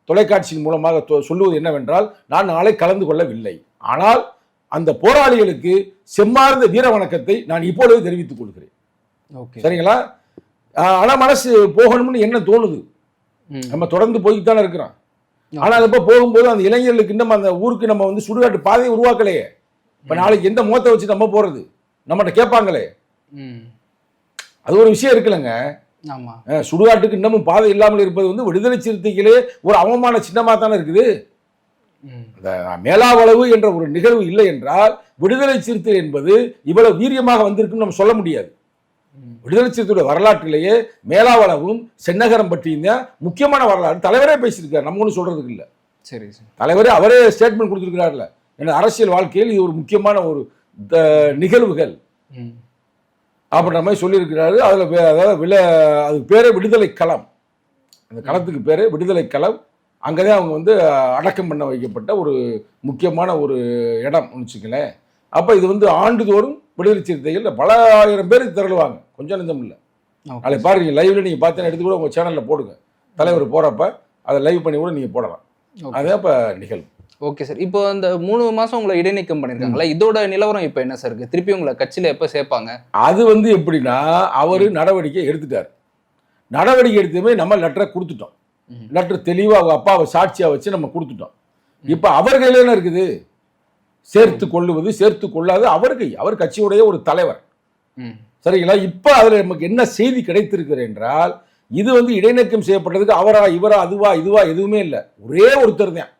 தொலைக்காட்சியின் மூலமாக சொல்லுவது என்னவென்றால், நான் நாளை கலந்து கொள்ளவில்லை. ஆனால் அந்த போராளிகளுக்கு செம்மார்ந்த வீர வணக்கத்தை நான் இப்பொழுது தெரிவித்துக் கொள்கிறேன். சரிங்களா? ஆனால் மனசு போகணும்னு என்ன தோணுது, நம்ம தொடர்ந்து போய்கிட்டு தானே இருக்கிறோம். ஆனால் இப்போ போகும்போது அந்த இளைஞர்களுக்கு இன்னும் அந்த ஊருக்கு நம்ம வந்து சுடுகாட்டு பாதையை உருவாக்கலையே. இப்போ நாளைக்கு எந்த முகத்தை வச்சு நம்ம போறது, நம்மகிட்ட கேட்பாங்களே, அது ஒரு விஷயம் இருக்குல்லங்க. சுடுகாட்டுக்கு இன்னமும் பாதை இல்லாமல் இருப்பது வந்து விடுதலை சிறுத்தைகளே ஒரு அவமான சின்னமாக தானே இருக்குது. அந்த மேலாவளவு என்ற ஒரு நிகழ்வு இல்லை என்றால் விடுதலை சிறுத்தை என்பது இவ்வளவு வீரியமாக வந்திருக்குன்னு நம்ம சொல்ல முடியாது. விடுதலை சிறுத்தையுடைய வரலாற்றிலேயே மேலாவளவும் சென்னகரம் பற்றியும் முக்கியமான வரலாறு தலைவரே பேசியிருக்காரு, நம்ம ஒன்றும் சொல்றதுக்கு இல்லை. சரி, தலைவரே அவரே ஸ்டேட்மெண்ட் கொடுத்துருக்கிறார்ல, ஏன்னா அரசியல் வாழ்க்கையில் இது ஒரு முக்கியமான ஒரு நிகழ்வுகள் அப்படின்ற மாதிரி சொல்லியிருக்கிறாரு. அதில் அதாவது அதுக்கு பேரே விடுதலை களம், அந்த களத்துக்கு பேரே விடுதலை களம். அங்கதான் அவங்க வந்து அடக்கம் பண்ண வைக்கப்பட்ட ஒரு முக்கியமான ஒரு இடம் வச்சுக்கலேன். அப்ப இது வந்து ஆண்டுதோறும் விடுதலை சிறுத்தைகள் பல ஆயிரம் பேர் திரளுவாங்க, கொஞ்சம் நெஞ்சம் இல்லை. அதை பாருங்க, லைவ்ல நீங்க பார்த்தீங்கன்னா எடுத்து கூட உங்க சேனல்ல போடுங்க, தலைவர் போறப்ப அதை லைவ் பண்ணி கூட நீங்க போடலாம். அதே இப்ப நிகழ்வு. Okay sir. இப்போ அந்த 3 மாசம் உங்களை இடைநீக்கம் பண்ணிருக்காங்களா, இதோட நிலவரம் இப்போ என்ன சார் இருக்கு? திருப்பி உங்களை கட்சியில எப்போ சேர்ப்பாங்க? அது வந்து எப்படின்னா, அவரு நடவடிக்கை எடுத்துட்டார். நடவடிக்கை எடுத்துமே நம்ம லெட்டரை கொடுத்துட்டோம். லெட்டர் தெளிவா அவங்க அப்பாவை சாட்சியா வச்சு நம்ம கொடுத்துட்டோம். இப்ப அவர் கையில என்ன இருக்குது? சேர்த்து கொள்ளுவது சேர்த்து கொள்ளாது அவர் கை. அவர் கட்சியுடைய ஒரு தலைவர், சரிங்களா? இப்ப அதுல நமக்கு என்ன செய்தி கிடைத்திருக்கிறது என்றால், இது வந்து இடைநீக்கம் செய்யப்பட்டதுக்கு அவரா இவரா அதுவா இதுவா எதுவுமே இல்லை, ஒரே ஒருத்தர் தான்.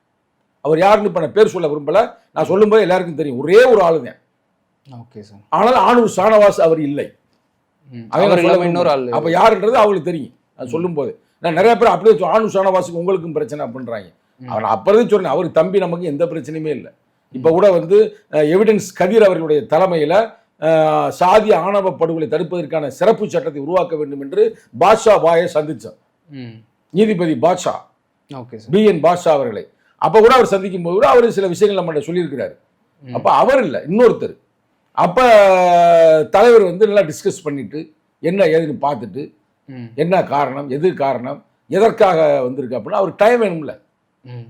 அவர் யாருன்னு இப்ப நான் பேர் சொல்ல விரும்பல, நான் சொல்லும்போது எல்லாருக்கும் தெரியும், ஒரே ஒரு ஆளு தான். Okay sir. ஆனால் ஆனூர் ஷானவாஸ் அவர் இல்லை. இன்னொரு ஆள். அப்ப யாருன்றது அவங்களுக்கு தெரியும். அது சொல்லும் போது நான் நிறைய பேர் அப்படியே ஆனூர் ஷானவாஸுக்கு உங்களுக்கும் பிரச்சனை அப்படின்றாங்க. அவர் அப்பதான் சொன்னேன், அவருக்கு தம்பி நமக்கு எந்த பிரச்சனையுமே இல்லை. இப்ப கூட வந்து எவிடன்ஸ் கதிர் அவர்களுடைய தலைமையில சாதி ஆணவ படுகொலை தடுப்பதற்கான சிறப்பு சட்டத்தை உருவாக்க வேண்டும் என்று பாட்ஷா பாயை சந்திச்சார், நீதிபதி பாட்ஷா, BN பாட்ஷா அவர்களை. அப்ப கூட அவர் சந்திக்கும் போது கூட அவர் சில விஷயங்கள் நம்ம சொல்லியிருக்கிறாரு. அப்ப அவர் இல்லை, இன்னொருத்தர். அப்ப தலைவர் வந்து நல்லா டிஸ்கஸ் பண்ணிட்டு என்ன ஏதுன்னு பார்த்துட்டு என்ன காரணம், எது காரணம், எதற்காக வந்திருக்கு அப்படின்னா அவருக்கு டைம் வேணும்ல.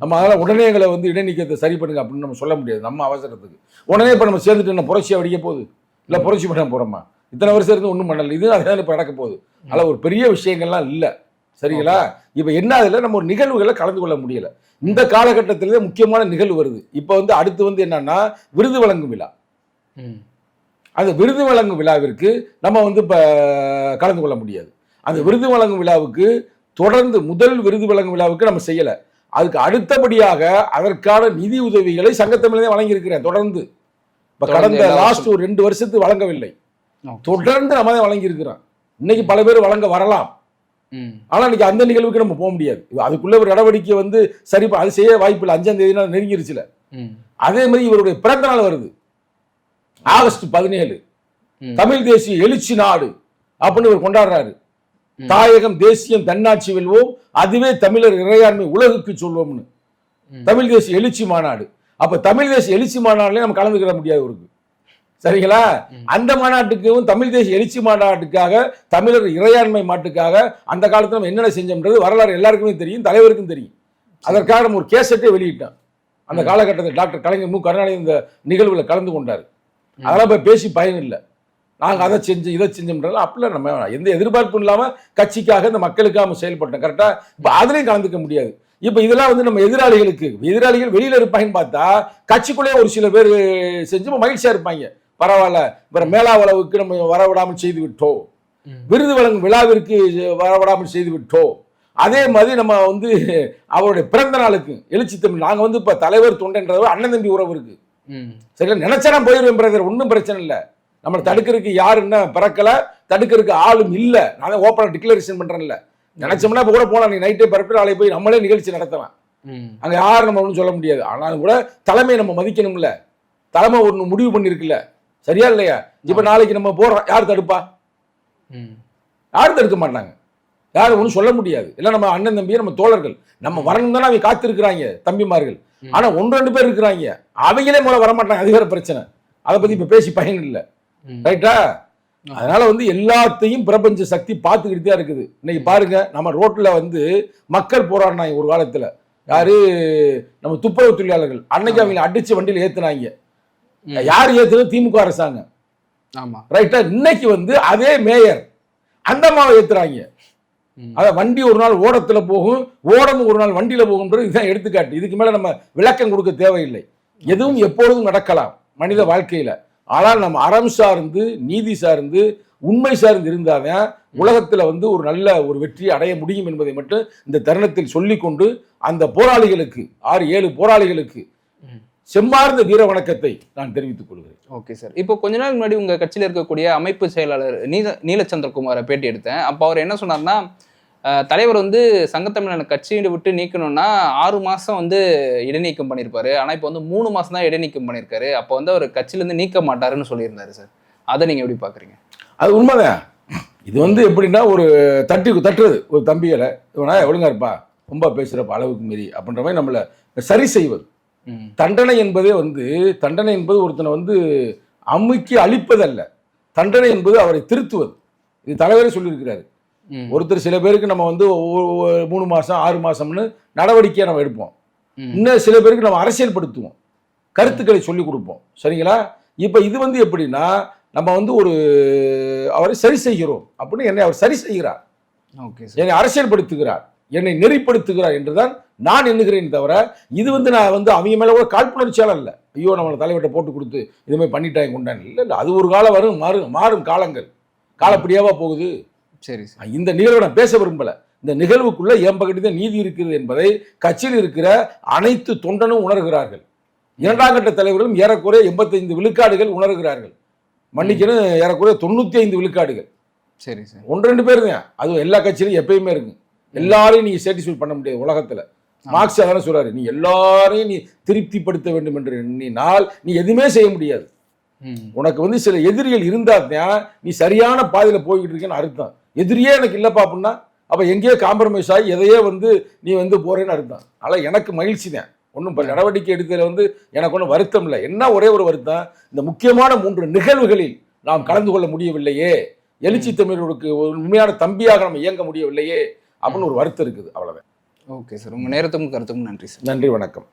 நம்ம அதெல்லாம் உடனே எங்களை வந்து இடைநீக்கத்தை சரி பண்ணுங்க அப்படின்னு நம்ம சொல்ல முடியாது. நம்ம அவசரத்துக்கு உடனே இப்போ நம்ம சேர்ந்துட்டு என்ன புரட்சியாக வெடிக்க போகுது, இல்லை புரட்சி பண்ண போகிறோமா? இத்தனை வருஷம் இருந்து ஒன்றும் பண்ணல, இது அதனால இப்போ நடக்க போகுது. அதில் ஒரு பெரிய விஷயங்கள்லாம் இல்லை, சரிங்களா? இப்போ என்ன அதில் நம்ம ஒரு நிகழ்வுகளை கலந்து கொள்ள முடியலை. இந்த காலகட்டத்திலே முக்கியமான நிகழ்வு வருது. இப்போ வந்து அடுத்து வந்து என்னன்னா விருது வழங்கும் விழா. அந்த விருது வழங்கும் விழாவிற்கு நம்ம வந்து இப்போ கலந்து கொள்ள முடியாது. அந்த விருது வழங்கும் விழாவுக்கு தொடர்ந்து முதல் விருது வழங்கும் விழாவுக்கு நம்ம செய்யலை. அதுக்கு அடுத்தபடியாக அதற்கான நிதி உதவிகளை சங்கத்தமிழே வழங்கியிருக்கிறேன் தொடர்ந்து. இப்போ கடந்த லாஸ்ட் ஒரு 2 வருஷத்துக்கு வழங்கவில்லை, தொடர்ந்து நம்ம தான் வழங்கியிருக்கிறோம். இன்னைக்கு பல பேர் வழங்க வரலாம், ஆனால் இன்னைக்கு அந்த நிகழ்வுக்கு நம்ம போக முடியாது. அதுக்குள்ள ஒரு நடவடிக்கை வந்து சரி அது செய்ய வாய்ப்பு இல்லை. 5ஆம் தேதி நெருங்கிருச்சுல. அதே மாதிரி இவருடைய பிறந்த நாள் வருது ஆகஸ்ட் 17, தமிழ் தேசிய எழுச்சி நாடு அப்படின்னு இவர் கொண்டாடுறாரு. தாயகம் தேசியம் தன்னாட்சி வெல்வோம், அதுவே தமிழர் இறையாண்மை உலகுக்கு சொல்வோம்னு தமிழ் தேசிய எழுச்சி மாநாடு. அப்ப தமிழ் தேசிய எழுச்சி மாநாடுல நம்ம கலந்துக்கிட முடியாது இருக்கு, சரிங்களா? அந்த மாநாட்டுக்கும் தமிழ் தேசிய எழுச்சி மாநாட்டுக்காக தமிழர் இறையாண்மை மாட்டுக்காக அந்த காலத்துல நம்ம என்னென்ன செஞ்சோம்ன்றது வரலாறு எல்லாருக்குமே தெரியும், தலைவருக்கும் தெரியும். அதற்காக நம்ம ஒரு கேசட்டே வெளியிட்டோம். அந்த காலகட்டத்தில் டாக்டர் கலைஞர் மு கருணாநிதி இந்த நிகழ்வுல கலந்து கொண்டார். அதெல்லாம் போய் பேசி பயன் இல்லை, நாங்கள் அதை செஞ்சு இதை செஞ்சோம்ன்றாலும் அப்படிலாம் நம்ம எந்த எதிர்பார்ப்பும் இல்லாமல் கட்சிக்காக இந்த மக்களுக்காக நம்ம செயல்பட்டோம், கரெக்டாக? இப்போ அதுலேயும் கலந்துக்க முடியாது. இப்போ இதெல்லாம் வந்து நம்ம எதிராளிகள் வெளியில் இருப்பாங்கன்னு பார்த்தா கட்சிக்குள்ளேயே ஒரு சில பேர் செஞ்சு மகிழ்ச்சியாக இருப்பாங்க. பரவாயில்ல, வேற மேலாவளவுக்கு நம்ம வரவிடாமல் செய்து விட்டோம், விருது வழங்கும் விழாவிற்கு வரவிடாமல் செய்து விட்டோம். அதே மாதிரி நம்ம வந்து அவருடைய பிறந்த நாளுக்கு எழுச்சி தமிழ் நாங்கள் வந்து இப்போ தலைவர் தொண்டன்றவர் அண்ணன் தம்பி உறவு இருக்கு, சரிங்களா? நினைச்சா நான் போயிடுவேன் பிரதர், ஒன்றும் பிரச்சனை இல்லை. நம்மளை தடுக்கிறதுக்கு யாரு என்ன பிறக்கல, தடுக்கிறதுக்கு ஆளும் இல்லை. நான் தான் ஓப்பனாக டிக்ளரேஷன் பண்றேன்ல. நினைச்சோம்னா இப்போ கூட போகலாம், நீ நைட்டே பரப்பிட்டு நாளை போய் நம்மளே நிகழ்ச்சி நடத்தலாம், அங்கே யாரும் நம்ம ஒன்றும் சொல்ல முடியாது. ஆனாலும் கூட தலைமையை நம்ம மதிக்கணும்ல. தலைமை ஒன்று முடிவு பண்ணிருக்குல்ல, சரியா இல்லையா? இப்போ நாளைக்கு நம்ம போறோம், யார் தடுப்பா? யாரும் தடுக்க மாட்டாங்க, யாரும் ஒன்றும் சொல்ல முடியாது. இல்லை நம்ம அண்ணன் தம்பியை நம்ம தோழர்கள் நம்ம வரணும் தானே அவங்க காத்திருக்கிறாங்க தம்பிமார்கள். ஆனா 1-2 பேர் இருக்கிறாங்க, அவங்களே மூலம் வரமாட்டாங்க, அது வேற பிரச்சனை. அதை பத்தி இப்ப பேசி பயன் இல்லை, ரைட்டா? அதனால வந்து எல்லாத்தையும் பிரபஞ்ச சக்தி பார்த்துக்கிட்டு தான் இருக்குது. இன்னைக்கு பாருங்க, நம்ம ரோட்ல வந்து மக்கள் போராடினாங்க ஒரு காலத்துல. யாரு? நம்ம துப்புரவு தொழிலாளர்கள். அன்னைக்கு அவங்க அடிச்சு வண்டியில ஏத்துனாங்க. யாரு ஏத்துறது? திமுக அரசாங்கம், ரைட்டா? இன்னைக்கு வந்து அதே மேயர் அந்த அம்மாவை ஏத்துறாங்க. அத வண்டி ஒரு நாள் ஓடத்துல போகும், ஓடம் ஒரு நாள் வண்டியில போகும்ன்றது இதுதான் எடுத்துக்காட்டு. இதுக்கு மேல நம்ம விளக்கம் கொடுக்க தேவையில்லை. எதுவும் எப்பொழுதும் நடக்கலாம் மனித வாழ்க்கையில. ஆனால் நம்ம அறம் சார்ந்து, நீதி சார்ந்து, உண்மை சார்ந்து இருந்தாதான் உலகத்துல வந்து ஒரு நல்ல ஒரு வெற்றியை அடைய முடியும் என்பதை மட்டும் இந்த தருணத்தில் சொல்லிக்கொண்டு, அந்த போராளிகளுக்கு 6-7 போராளிகளுக்கு செம்மார்ந்த வீர வணக்கத்தை நான் தெரிவித்துக் கொள்கிறேன். Okay sir. இப்போ கொஞ்ச நாள் முன்னாடி உங்க கட்சியில் இருக்கக்கூடிய அமைப்பு செயலாளர் நீலச்சந்திரகுமாரை பேட்டி எடுத்தேன். அப்போ அவர் என்ன சொன்னார்னா, தலைவர் வந்து சங்கத்தமிழனை கட்சியை விட்டு நீக்கணும்னா 6 மாசம் வந்து இடைநீக்கம் பண்ணியிருப்பாரு, ஆனா இப்போ வந்து 3 மாசம் தான் இடைநீக்கம் பண்ணியிருக்காரு. அப்போ வந்து அவர் கட்சியிலேருந்து நீக்க மாட்டாருன்னு சொல்லியிருந்தாரு சார். அதை நீங்க எப்படி பாக்குறீங்க? அது உண்மைதான். இது வந்து எப்படின்னா ஒரு தட்டுறது, ஒரு தம்பிகளை இவனா ஒழுங்கா இருப்பா, ரொம்ப பேசுகிறப்ப அளவுக்கு மீறி அப்படின்ற மாதிரி நம்மளை சரி செய்வது. ம். தண்டனை என்பதே வந்து தண்டனை என்பது ஒருத்தனை வந்து அமுக்கி அழிப்பதல்ல, தண்டனை என்பது அவரை திருத்துவது. இது தலைவரே சொல்லியிருக்கிறாரு. ம். ஒருத்தர் சில பேருக்கு நம்ம வந்து 3 மாதம் 6 மாதம்னு நடவடிக்கையை நம்ம எடுப்போம். ம். இன்னும் சில பேருக்கு நம்ம அரசியல்படுத்துவோம், கருத்துக்களை சொல்லிக் கொடுப்போம். சரிங்களா? இப்போ இது வந்து எப்படின்னா நம்ம வந்து அவரை சரி செய்கிறோம் அப்படின்னு என்னை அவர் சரி செய்கிறார், ஓகே சார். என்னை அரசியல்படுத்துகிறார், என்னை நெறிப்படுத்துகிறார் என்றுதான் நான் எண்ணுகிறேன். தவிர இது வந்து நான் வந்து அவங்க மேலே கூட காழ்ப்புணர்ச்சியால் இல்லை, ஐயோ நம்மளை தலைவர்கிட்ட போட்டு கொடுத்து இதுமாதிரி பண்ணிட்டாங்க கொண்டாங்க, இல்லை இல்லை. அது ஒரு காலம் வரும், மாறும் காலங்கள், காலப்படியாவா போகுது. சரி சார். இந்த நிகழ்வை நான் பேச விரும்பல. இந்த நிகழ்வுக்குள்ள என் பக்கத்து தான் நீதி இருக்கிறது என்பதை கட்சியில் இருக்கிற அனைத்து தொண்டனும் உணர்கிறார்கள். 2ஆம் கட்ட தலைவர்களும் ஏறக்குறைய 85 விழுக்காடுகள் உணர்கிறார்கள். மன்னிக்கணும், ஏறக்குறைய 95 விழுக்காடுகள். சரி சார். 1-2 பேர் தான், அதுவும் எல்லா கட்சியிலும் எப்பயுமே இருக்கு. எல்லாரையும் நீங்க சாட்டிஸ்ஃபை பண்ண முடியாது உலகத்துல. மார்க்ஸ் அதான சொல்றாரு, நீ எல்லாரையும் நீ திருப்திப்படுத்த வேண்டும் என்று எண்ணினால் நீ எதுவுமே செய்ய முடியாது. ம். உனக்கு வந்து சில எதிரிகள் இருந்தாதான் நீ சரியான பாதையில போய்கிட்டு இருக்கேன்னு அர்த்தம். எதிரியே எனக்கு இல்லப்பா அப்படின்னா அப்ப எங்கேயோ காம்ப்ரமைஸ் ஆகி எதையோ வந்து நீ வந்து போறேன்னு அர்த்தம். அதனால எனக்கு மகிழ்ச்சி தான், ஒன்றும் நடவடிக்கை எடுத்ததுல வந்து எனக்கு ஒன்றும் வருத்தம் இல்லை. என்ன ஒரே ஒரு வருத்தம், இந்த முக்கியமான 3 நிகழ்வுகளில் நாம் கலந்து கொள்ள முடியவில்லையே, எழுச்சி தமிழர்களுக்கு ஒரு உண்மையான தம்பியாக நம்ம இயங்க முடியவில்லையே அப்படின்னு ஒரு வருத்தம் இருக்குது. அவ்வளவுதான். Okay sir. உங்க நேரத்துக்கும் கருத்துக்கும் நன்றி சார். நன்றி, வணக்கம்.